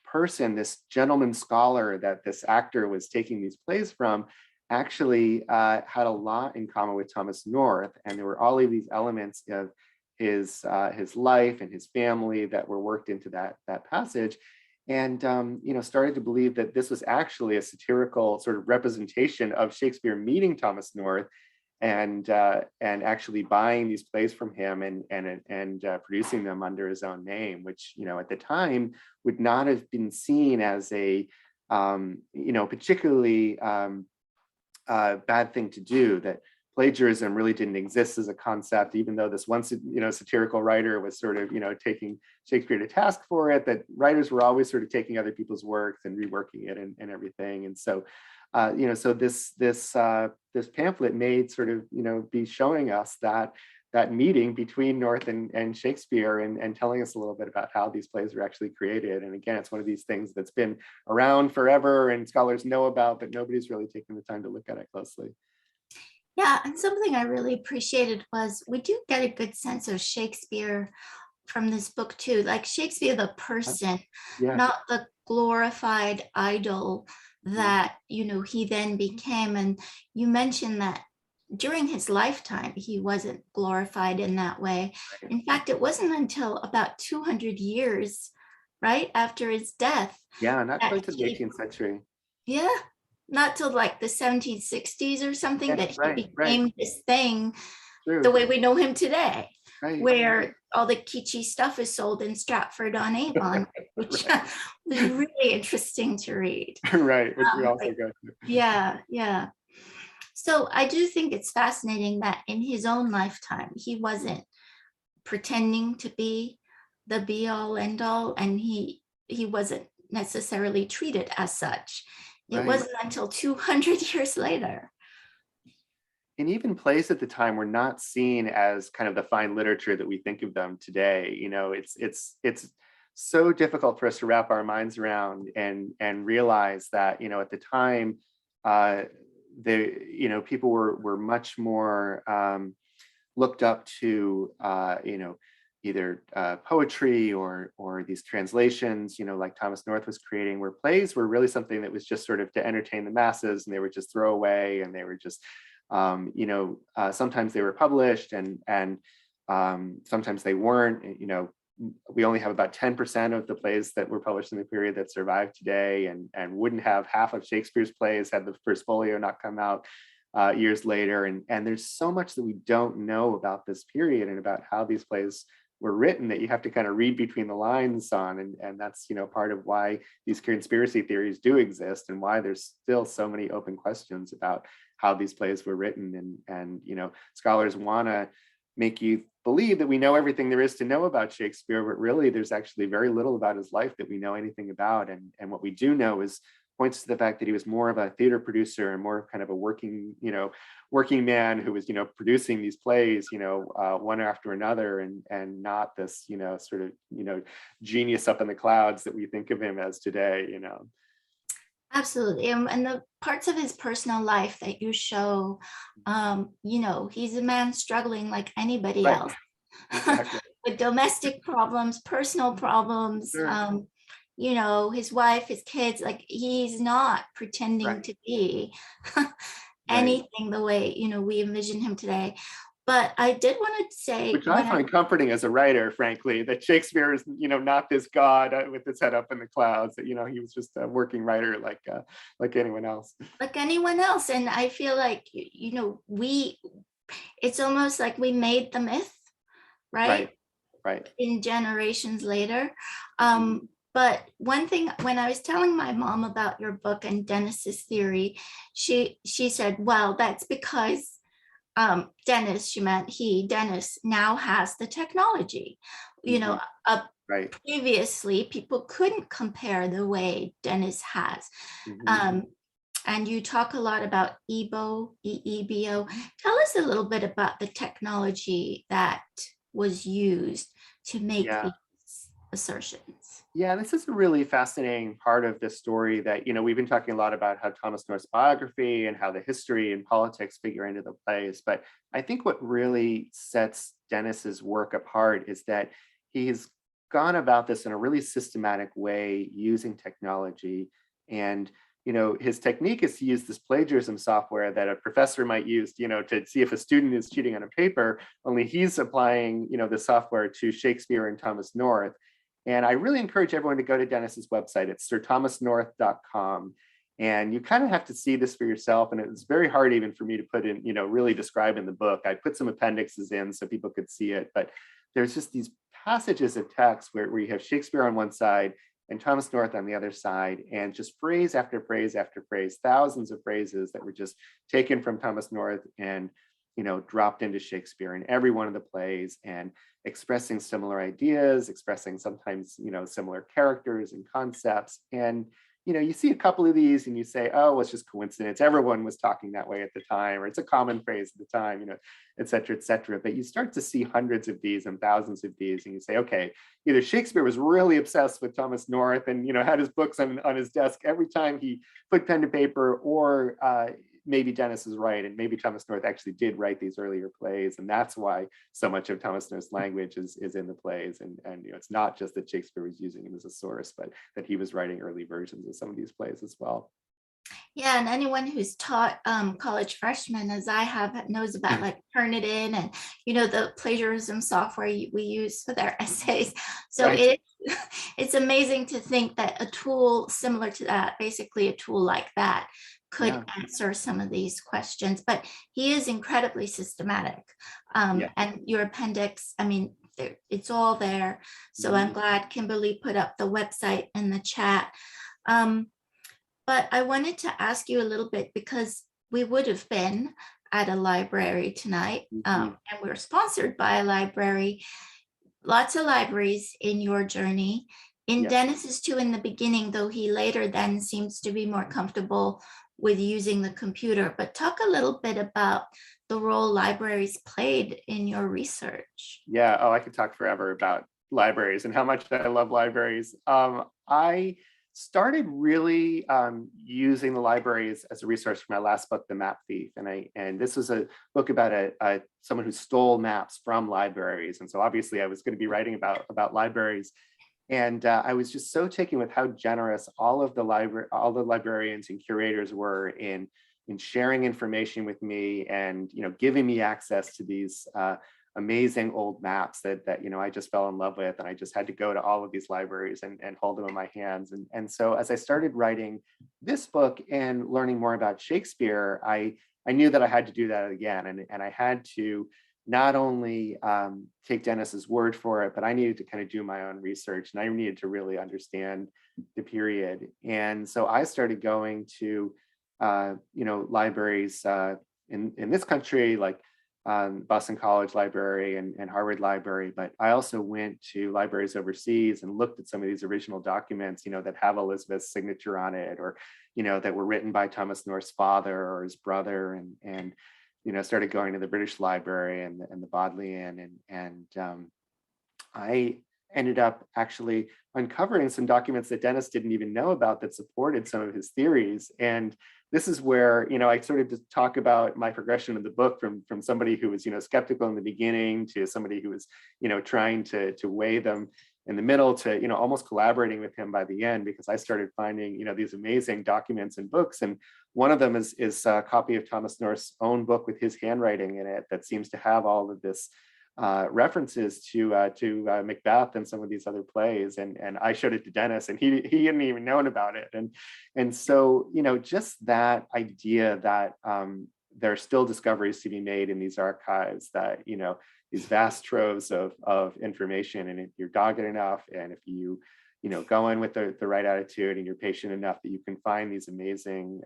C: person, this gentleman scholar that this actor was taking these plays from, actually had a lot in common with Thomas North, and there were all of these elements of his life and his family that were worked into that passage, and started to believe that this was actually a satirical sort of representation of Shakespeare meeting Thomas North and actually buying these plays from him and producing them under his own name, which at the time would not have been seen as a particularly bad thing to do. That plagiarism really didn't exist as a concept, even though this one satirical writer was sort of taking Shakespeare to task for it. That writers were always sort of taking other people's works and reworking it and everything. And so so this pamphlet made sort of be showing us that meeting between North and Shakespeare, and telling us a little bit about how these plays were actually created. And again, it's one of these things that's been around forever and scholars know about, but nobody's really taken the time to look at it closely.
B: Yeah, and something I really appreciated was we do get a good sense of Shakespeare from this book too, like Shakespeare the person,
C: Yeah.
B: not the glorified idol that he then became. And you mentioned that during his lifetime he wasn't glorified in that way. In fact, it wasn't until about 200 years right after his death.
C: Yeah, not quite to the 18th century.
B: Yeah, not till like the 1760s or something,
C: Yeah,
B: that he became this thing.
C: True.
B: The way we know him today,
C: Right.
B: where all the kitschy stuff is sold in Stratford-on-Avon, which was really interesting to read.
C: Right, which we also got to.
B: Yeah. So I do think it's fascinating that in his own lifetime, he wasn't pretending to be the be all end all, and he wasn't necessarily treated as such. It
C: Right.
B: wasn't until 200 years later.
C: and even plays at the time were not seen as kind of the fine literature that we think of them today. You know, it's so difficult for us to wrap our minds around and realize that, you know, at the time, you know, people were much more looked up to, you know, either poetry or these translations, you know, like Thomas North was creating, where plays were really something that was just sort of to entertain the masses, and they were just throwaway, and they were just, you know, sometimes they were published, and sometimes they weren't. You know, we only have about 10% of the plays that were published in the period that survive today, and wouldn't have half of Shakespeare's plays had the first folio not come out years later. And there's so much that we don't know about this period and about how these plays were written, that you have to kind of read between the lines on, and that's, you know, part of why these conspiracy theories do exist, and why there's still so many open questions about how these plays were written. And you know, scholars want to make you believe that we know everything there is to know about Shakespeare, but really there's actually very little about his life that we know anything about. And what we do know is points to the fact that he was more of a theater producer and more kind of a working man who was, you know, producing these plays, you know, one after another, and not this, you know, sort of, you know, genius up in the clouds that we think of him as today, you know.
B: Absolutely. And the parts of his personal life that you show, you know, he's a man struggling like anybody
C: Right.
B: else.
C: Exactly.
B: With domestic problems, personal problems,
C: Sure.
B: you know, his wife, his kids, like he's not pretending
C: Right.
B: to be
C: Right.
B: anything the way, you know, we envision him today. But I did want to say,
C: Which I find comforting as a writer, frankly, that Shakespeare is, you know, not this god with his head up in the clouds. That, you know, he was just a working writer like anyone else.
B: like anyone else. And I feel like, you know, it's almost like we made the myth, right?
C: Right. Right.
B: In generations later.
C: Mhm.
B: But one thing, when I was telling my mom about your book and Dennis's theory, she said, well, that's because Dennis, she meant Dennis now has the technology. You know,
C: Mhm. Right.
B: previously people couldn't compare the way Dennis has.
C: Mhm.
B: Um, and you talk a lot about EEBO. Tell us a little bit about the technology that was used to make
C: Yeah.
B: these assertions.
C: Yeah, this is a really fascinating part of this story that, you know, we've been talking a lot about how Thomas North's biography and how the history and politics figure into the plays. But I think what really sets Dennis's work apart is that he's gone about this in a really systematic way using technology. And, you know, his technique is to use this plagiarism software that a professor might use, you know, to see if a student is cheating on a paper, only he's applying, you know, the software to Shakespeare and Thomas North. And I really encourage everyone to go to Dennis's website. It's sirthomasnorth.com. And you kind of have to see this for yourself. And it was very hard even for me to put in, you know, really describe in the book. I put some appendixes in so people could see it. But there's just these passages of text where you have Shakespeare on one side and Thomas North on the other side, and just phrase after phrase after phrase, thousands of phrases that were just taken from Thomas North and, you know, dropped into Shakespeare in every one of the plays, and expressing similar ideas, expressing sometimes, you know, similar characters and concepts. And, you know, you see a couple of these and you say, oh, it's just coincidence. Everyone was talking that way at the time, or it's a common phrase at the time, you know, et cetera, et cetera. But you start to see hundreds of these and thousands of these, and you say, okay, either Shakespeare was really obsessed with Thomas North and, you know, had his books on his desk every time he put pen to paper, or maybe Dennis is right, and maybe Thomas North actually did write these earlier plays, and that's why so much of Thomas North's language is in the plays. And you know, it's not just that Shakespeare was using him as a source, but that he was writing early versions of some of these plays as well.
B: Yeah, and anyone who's taught college freshmen, as I have, knows about like Turnitin and, you know, the plagiarism software we use for their essays. So
C: Right.
B: it's amazing to think that a tool similar to that, basically a tool like that, could
C: Yeah.
B: answer some of these questions. But he is incredibly systematic.
C: Yeah.
B: And your appendix, I mean, it's all there. So I'm
C: Mhm.
B: glad Kimberly put up the website in the chat. But I wanted to ask you a little bit, because we would have been at a library tonight,
C: Mhm.
B: and we're sponsored by a library. Lots of libraries in your journey. In
C: Yes.
B: Dennis's too in the beginning, though he later then seems to be more comfortable with using the computer. But talk a little bit about the role libraries played in your research.
C: Yeah, oh, I could talk forever about libraries and how much I love libraries. I started really using the libraries as a resource for my last book, The Map Thief, and this was a book about someone who stole maps from libraries, and so obviously I was going to be writing about libraries, and I was just so taken with how generous all the librarians and curators were in sharing information with me, and giving me access to these amazing old maps that I just fell in love with, and I just had to go to all of these libraries and hold them in my hands. And so as I started writing this book and learning more about Shakespeare, I knew that I had to do that again, and I had to not only take Dennis's word for it, but I needed to kind of do my own research, and I needed to really understand the period. And so I started going to libraries in this country, like Boston College Library and Harvard Library, but I also went to libraries overseas and looked at some of these original documents, that have Elizabeth's signature on it, or that were written by Thomas North's father or his brother, and started going to the British Library and the Bodleian, and I ended up actually uncovering some documents that Dennis didn't even know about that supported some of his theories. And this is where, I started to talk about my progression of the book from somebody who was, skeptical in the beginning to somebody who was, trying to weigh them in the middle to, almost collaborating with him by the end, because I started finding, these amazing documents and books. And one of them is a copy of Thomas North's own book with his handwriting in it that seems to have all of this references to Macbeth and some of these other plays, and I showed it to Dennis, and he hadn't even known about it, and so just that idea that there are still discoveries to be made in these archives, that these vast troves of information, and if you're dogged enough, and if you go in with the right attitude and you're patient enough, that you can find these amazing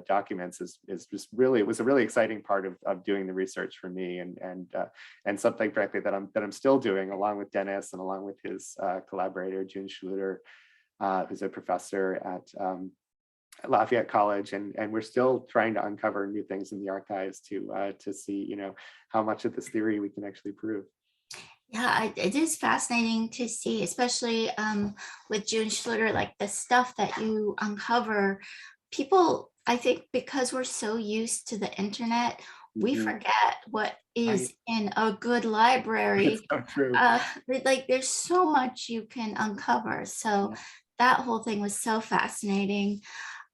C: documents is just really, it was a really exciting part of doing the research for me, and something frankly that I'm still doing along with Dennis and along with his collaborator Juneschluter, who's a professor at Lafayette College, and we're still trying to uncover new things in the archives to see how much of this theory we can actually prove.
B: Yeah, it is fascinating to see, especially with Juneschluter, like the stuff that you uncover. People, I think, because we're so used to the internet, we forget what is in a good library.
C: So true.
B: Like there's so much you can uncover. So that whole thing was so fascinating.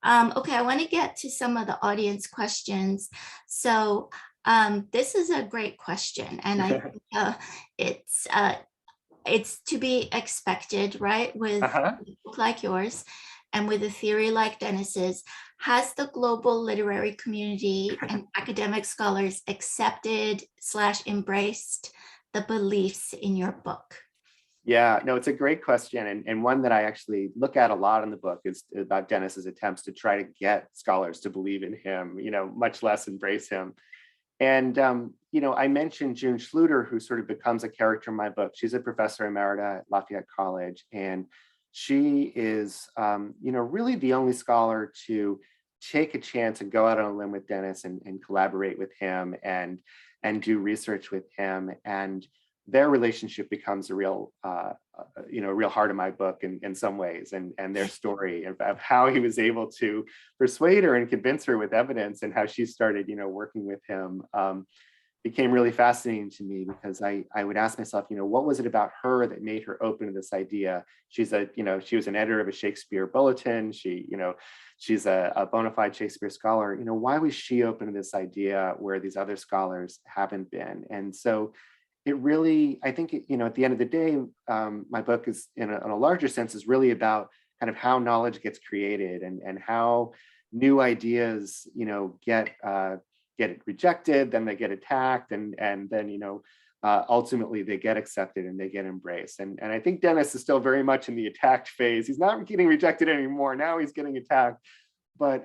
B: Okay, I want to get to some of the audience questions. So this is a great question, and I think it's to be expected, right? With a book like yours and with a theory like Dennis's, has the global literary community and academic scholars accepted / embraced the beliefs in your book?
C: Yeah, no, it's a great question, and one that I actually look at a lot in the book is about Dennis's attempts to try to get scholars to believe in him, much less embrace him. And, I mentioned Juneschluter, who sort of becomes a character in my book. She's a professor emerita at Lafayette College, and she is, really the only scholar to take a chance and go out on a limb with Dennis and collaborate with him and do research with him. And their relationship becomes a real, real heart of my book in some ways, and their story of how he was able to persuade her and convince her with evidence, and how she started, working with him, became really fascinating to me, because I would ask myself, what was it about her that made her open to this idea? She was an editor of a Shakespeare bulletin. She's a bona fide Shakespeare scholar. Why was she open to this idea where these other scholars haven't been? And so it really, I think, at the end of the day, my book is in a larger sense is really about kind of how knowledge gets created, and how new ideas, get rejected, then they get attacked, and then, ultimately they get accepted and they get embraced. And I think Dennis is still very much in the attacked phase. He's not getting rejected anymore. Now he's getting attacked. But,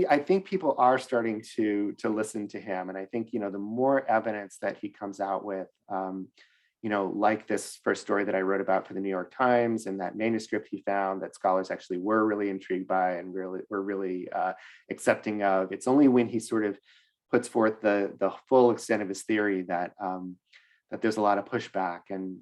C: I think people are starting to listen to him, and I think the more evidence that he comes out with, like this first story that I wrote about for the New York Times, and that manuscript he found that scholars actually were really intrigued by and were really accepting of. It's only when he sort of puts forth the full extent of his theory, that that there's a lot of pushback, and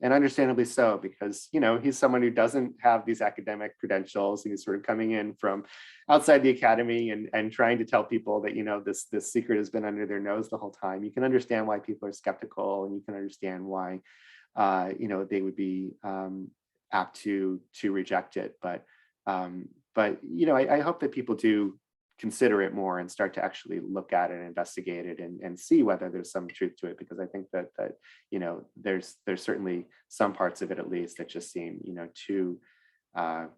C: understandably so, because he's someone who doesn't have these academic credentials. He's sort of coming in from outside the academy and trying to tell people that this secret has been under their nose the whole time. You can understand why people are skeptical, and you can understand why they would be apt to reject it. But I hope that people do consider it more and start to actually look at it and investigate it and see whether there's some truth to it, because I think that there's certainly some parts of it, at least, that just seem too it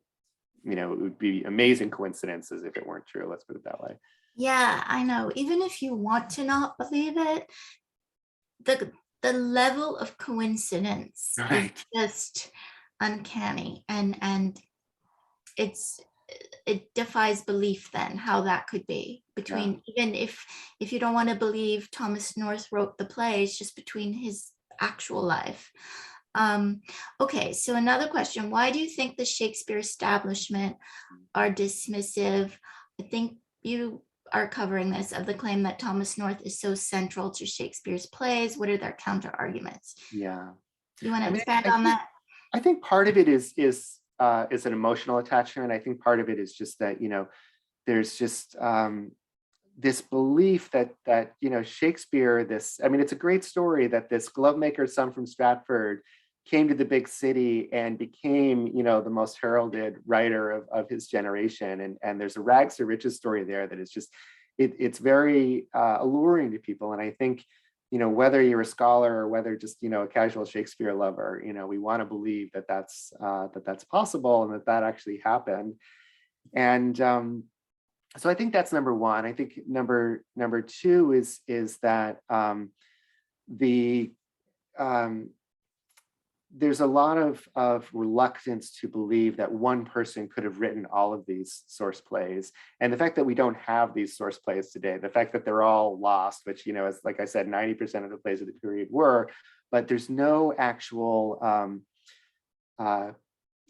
C: would be amazing coincidences if it weren't true. Let's put it that way.
B: Yeah, I know. Even if you want to not believe it, the level of coincidence
C: Right.
B: is just uncanny, and it defies belief then how that could be between, even if you don't want to believe Thomas North wrote the plays, just between his actual life. Okay, so another question: why do you think the Shakespeare establishment are dismissive? I think you are covering this, of the claim that Thomas North is so central to Shakespeare's plays. What are their counter arguments?
C: Yeah.
B: You want to expand on that?
C: I think part of it is an emotional attachment. I think part of it is just that there's just this belief that Shakespeare, it's a great story that this glovemaker's son from Stratford came to the big city and became the most heralded writer of his generation, and there's a rags to riches story there that is just it's very alluring to people. And I think whether you're a scholar or whether just a casual Shakespeare lover, we want to believe that that's possible and that actually happened. And so I think that's number one. I think number two is that there's a lot of reluctance to believe that one person could have written all of these source plays. And the fact that we don't have these source plays today, the fact that they're all lost, which, as like I said, 90% of the plays of the period were, but there's no actual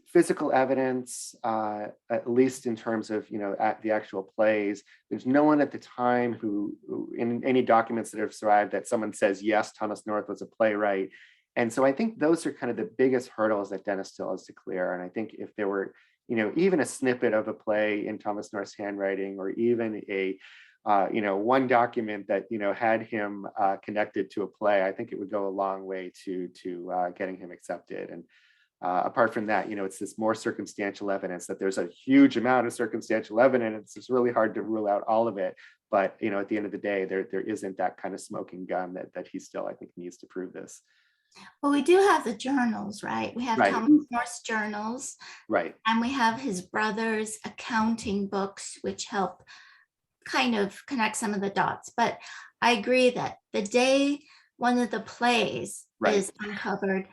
C: physical evidence, at least in terms of, at the actual plays. There's no one at the time who in any documents that have survived, that someone says, yes, Thomas North was a playwright. And so I think those are kind of the biggest hurdles that Dennis still has to clear. And I think if there were, even a snippet of a play in Thomas North's handwriting, or even a, one document that, had him connected to a play, I think it would go a long way to getting him accepted. And apart from that, it's this more circumstantial evidence, that there's a huge amount of circumstantial evidence. It's really hard to rule out all of it. But, at the end of the day, there isn't that kind of smoking gun that he still, I think, needs to prove this.
B: Well, we do have the journals, right? We have Thomas North's journals,
C: right?
B: And we have his brother's accounting books, which help kind of connect some of the dots. But I agree that the day one of the plays is uncovered,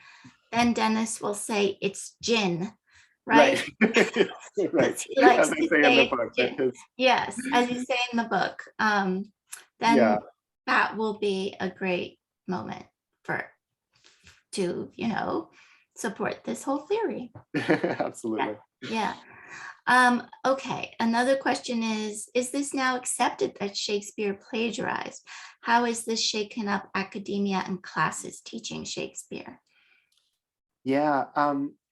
B: then Dennis will say it's gin, right?
C: Right.
B: He likes
C: as
B: to
C: say
B: say
C: in the book.
B: yes, as you say in the book. Then that will be a great moment to support this whole theory.
C: Absolutely.
B: Yeah. Okay, another question is this now accepted that Shakespeare plagiarized? How is this shaken up academia and classes teaching Shakespeare?
C: Yeah,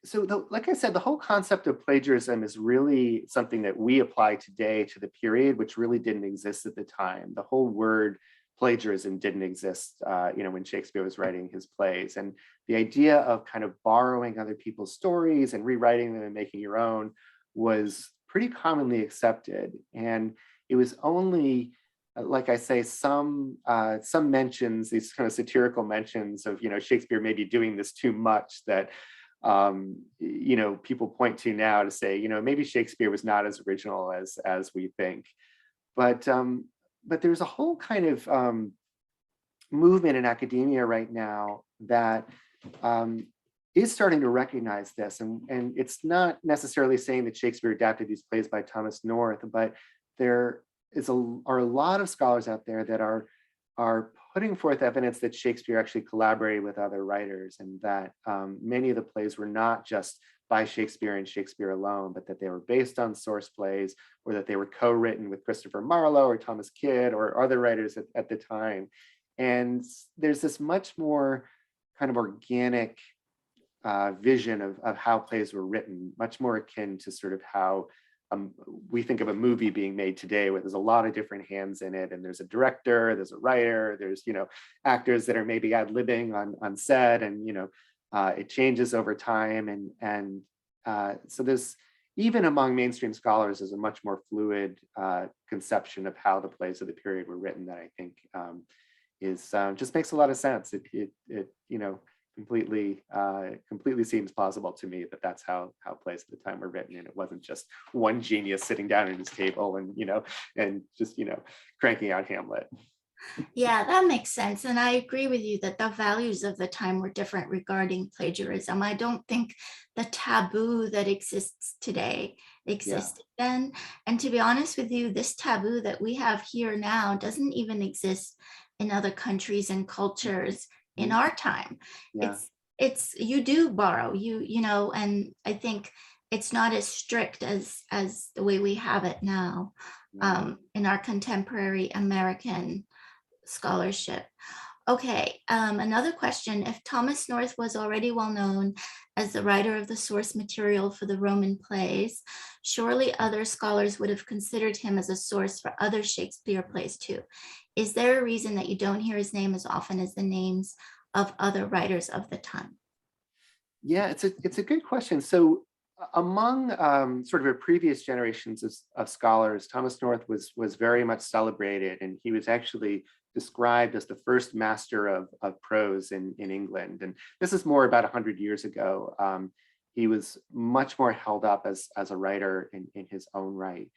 C: so like I said, the whole concept of plagiarism is really something that we apply today to the period, which really didn't exist at the time. The whole word plagiarism didn't exist, when Shakespeare was writing his plays. And the idea of kind of borrowing other people's stories and rewriting them and making your own was pretty commonly accepted. And it was only, like I say, some mentions, these kind of satirical mentions of, Shakespeare maybe doing this too much, that people point to now to say, maybe Shakespeare was not as original as we think. But there's a whole kind of movement in academia right now that is starting to recognize this. And it's not necessarily saying that Shakespeare adapted these plays by Thomas North, but there are a lot of scholars out there that are putting forth evidence that Shakespeare actually collaborated with other writers, and that many of the plays were not just by Shakespeare and Shakespeare alone, but that they were based on source plays, or that they were co-written with Christopher Marlowe or Thomas Kidd or other writers at the time. And there's this much more kind of organic vision of how plays were written, much more akin to sort of how we think of a movie being made today, where there's a lot of different hands in it, and there's a director, there's a writer, there's actors that are maybe ad-libbing on set, and it changes over time, and so there's, even among mainstream scholars, there's a much more fluid conception of how the plays of the period were written that I think is just makes a lot of sense. It completely seems plausible to me that that's how plays at the time were written, and it wasn't just one genius sitting down at his table and just cranking out Hamlet.
B: Yeah, that makes sense. And I agree with you that the values of the time were different regarding plagiarism. I don't think the taboo that exists today existed then. And to be honest with you, this taboo that we have here now doesn't even exist in other countries and cultures in our time.
C: Yeah.
B: It's you do borrow, and I think it's not as strict as the way we have it now in our contemporary American scholarship. Okay, another question. If Thomas North was already well known as the writer of the source material for the Roman plays, surely other scholars would have considered him as a source for other Shakespeare plays too. Is there a reason that you don't hear his name as often as the names of other writers of the time?
C: Yeah, it's a good question. So among sort of previous generations of scholars, Thomas North was very much celebrated, and he was actually described as the first master of prose in England. And this is more about 100 years ago. He was much more held up as a writer in his own right.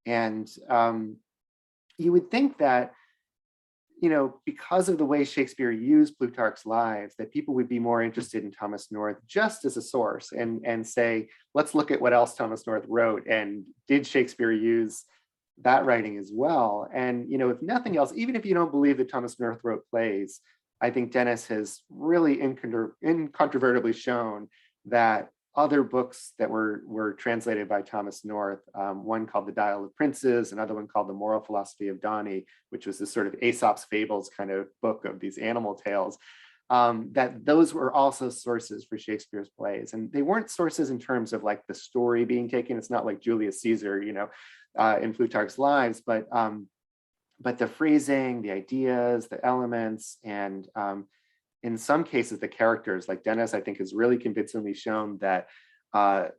C: And you would think that, because of the way Shakespeare used Plutarch's Lives, that people would be more interested in Thomas North just as a source and say, let's look at what else Thomas North wrote, and did Shakespeare use that writing as well? And if nothing else, even if you don't believe that Thomas North wrote plays, I think Dennis has really incontrovertibly shown that other books that were translated by Thomas North, one called The Dial of Princes, another one called The Moral Philosophy of Donny, which was this sort of Aesop's Fables kind of book of these animal tales, that those were also sources for Shakespeare's plays. And they weren't sources in terms of like the story being taken. It's not like Julius Caesar, in Plutarch's Lives, but the phrasing, the ideas, the elements, and in some cases, the characters. Like Dennis, I think, has really convincingly shown that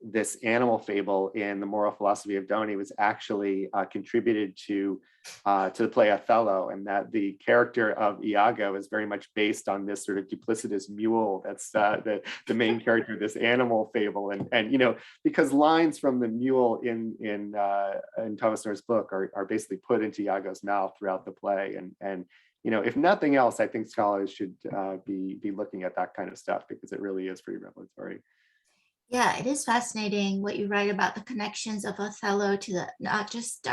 C: this animal fable in The Moral Philosophy of Donny was actually contributed to the play Othello, and that the character of Iago is very much based on this sort of duplicitous mule that's the main character of this animal fable. And because lines from the mule in Thomas North's book are basically put into Iago's mouth throughout the play, and if nothing else, I think scholars should be looking at that kind of stuff, because it really is pretty revelatory.
B: Yeah, it is fascinating what you write about the connections of Othello to the not just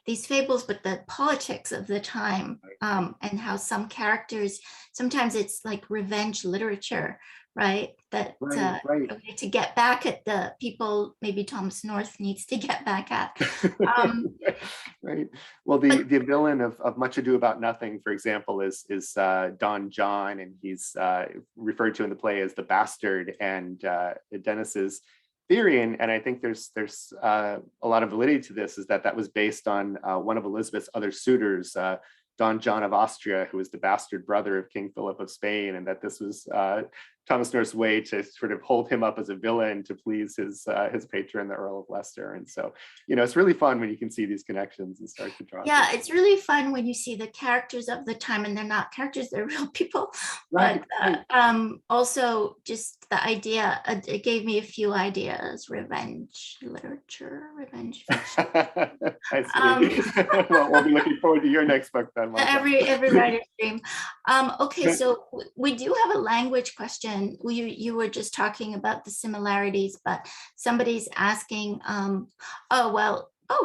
B: these fables, but the politics of the time, and how some characters, sometimes it's like revenge literature, right? That
C: Right.
B: to get back at the people maybe Thomas North needs to get back at.
C: Right. Well, the villain of Much Ado About Nothing, for example, is Don John, and he's referred to in the play as the bastard. And Dennis's theory, and I think there's a lot of validity to this, is that was based on one of Elizabeth's other suitors, Don John of Austria, who was the bastard brother of King Philip of Spain, and that this was Thomas North's way to sort of hold him up as a villain to please his patron, the Earl of Leicester. And so, it's really fun when you can see these connections and start to draw.
B: Yeah, it's really fun when you see the characters of the time, and they're not characters, they're real people.
C: Right.
B: But also just the idea, it gave me a few ideas. Revenge literature, revenge fiction.
C: I see. Well, we'll be looking forward to your next book then.
B: Every writer's dream. Okay, so we do have a language question. You were just talking about the similarities, but somebody's asking,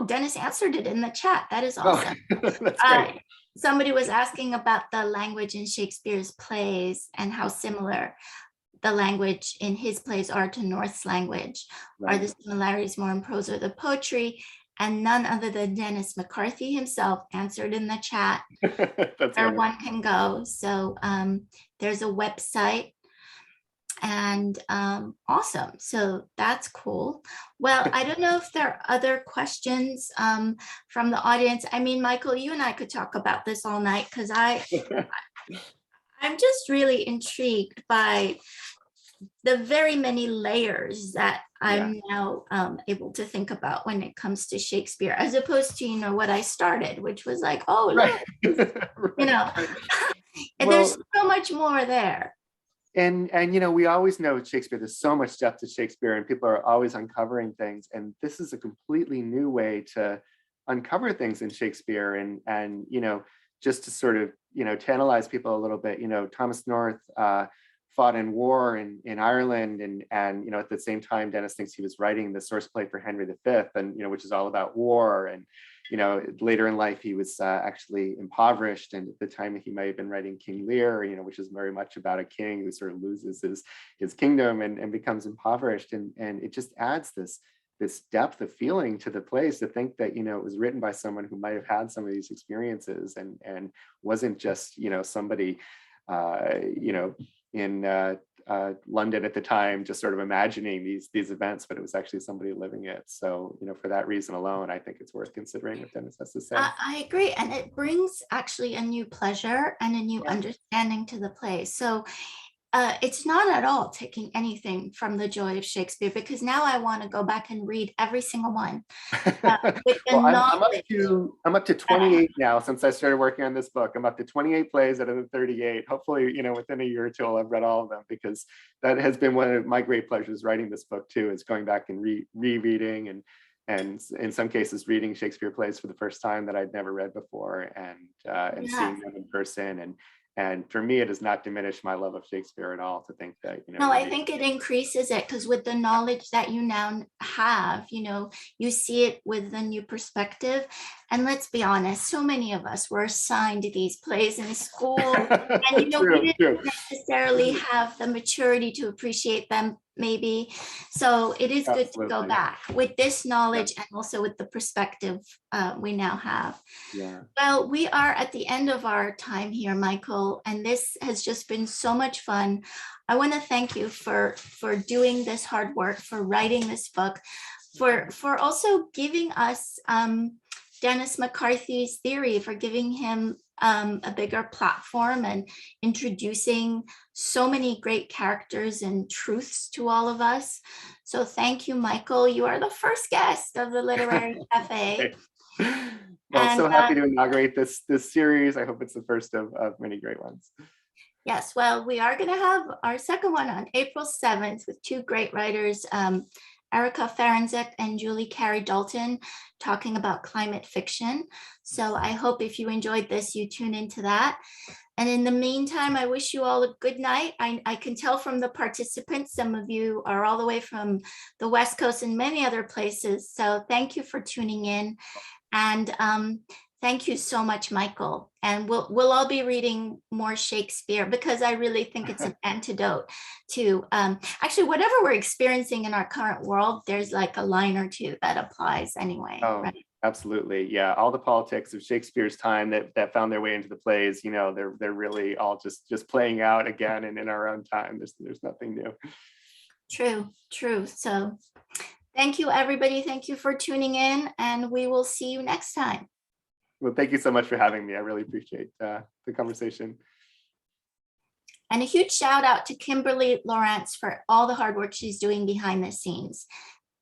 B: Dennis answered it in the chat. That is awesome.
C: That's great.
B: somebody was asking about the language in Shakespeare's plays and how similar the language in his plays are to North's language. Are the similarities more in prose or the poetry? And none other than Dennis McCarthy himself answered in the chat where one can go. So there's a website, and awesome. So that's cool. Well, I don't know if there are other questions from the audience. I mean, Michael, you and I could talk about this all night, because I'm just really intrigued by the very many layers that I'm now able to think about when it comes to Shakespeare, as opposed to, what I started, which was like, oh, look, and there's so much more there.
C: And we always know Shakespeare, there's so much depth to Shakespeare, and people are always uncovering things. And this is a completely new way to uncover things in Shakespeare, and just to sort of, tantalize people a little bit. Thomas North fought in war in Ireland, and at the same time, Dennis thinks he was writing the source play for Henry V, and which is all about war. And later in life, he was actually impoverished, and at the time he might have been writing King Lear, which is very much about a king who sort of loses his kingdom and becomes impoverished, and it just adds this depth of feeling to the plays, to think that it was written by someone who might have had some of these experiences, and wasn't just somebody in London at the time, just sort of imagining these events, but it was actually somebody living it. So, for that reason alone, I think it's worth considering what Dennis has to say.
B: I agree. And it brings actually a new pleasure and a new understanding to the play. So it's not at all taking anything from the joy of Shakespeare, because now I want to go back and read every single one.
C: Well, I'm up to 28 now since I started working on this book. I'm up to 28 plays out of the 38. Hopefully, within a year or two, I'll have read all of them, because that has been one of my great pleasures writing this book too, is going back and rereading and in some cases reading Shakespeare plays for the first time that I'd never read before, and seeing them in person. And for me, it has not diminished my love of Shakespeare at all, to think that,
B: No, I think it increases it, because with the knowledge that you now have, you see it with a new perspective. And let's be honest, so many of us were assigned these plays in school, and we didn't necessarily have the maturity to appreciate them, maybe. So it is good to go back with this knowledge, and also with the perspective we now have. Well, we are at the end of our time here, Michael, and this has just been so much fun. I want to thank you for doing this hard work, for writing this book, for also giving us Dennis McCarthy's theory, for giving him a bigger platform, and introducing so many great characters and truths to all of us. So thank you, Michael. You are the first guest of the Literary Cafe.
C: Well, I'm so happy to inaugurate this series. I hope it's the first of many great ones.
B: Yes, well, we are going to have our second one on April 7th with two great writers, Erica Ferencik and Julie Carey Dalton, talking about climate fiction. So I hope if you enjoyed this, you tune into that. And in the meantime, I wish you all a good night. I can tell from the participants, some of you are all the way from the West Coast and many other places. So thank you for tuning in. And thank you so much, Michael. And we'll all be reading more Shakespeare, because I really think it's an antidote to actually whatever we're experiencing in our current world. There's like a line or two that applies anyway.
C: Oh, right? Absolutely. Yeah. All the politics of Shakespeare's time that found their way into the plays, they're really all just playing out again and in our own time. There's nothing new.
B: True. So thank you, everybody. Thank you for tuning in, and we will see you next time.
C: Well, thank you so much for having me. I really appreciate the conversation.
B: And a huge shout out to Kimberly Lawrence for all the hard work she's doing behind the scenes.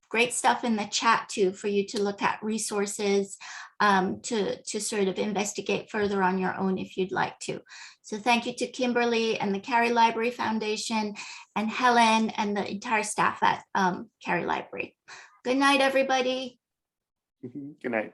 B: Great stuff in the chat too, for you to look at resources, to sort of investigate further on your own if you'd like to. So thank you to Kimberly and the Carey Library Foundation, and Helen and the entire staff at Carey Library. Good night, everybody.
C: Good night.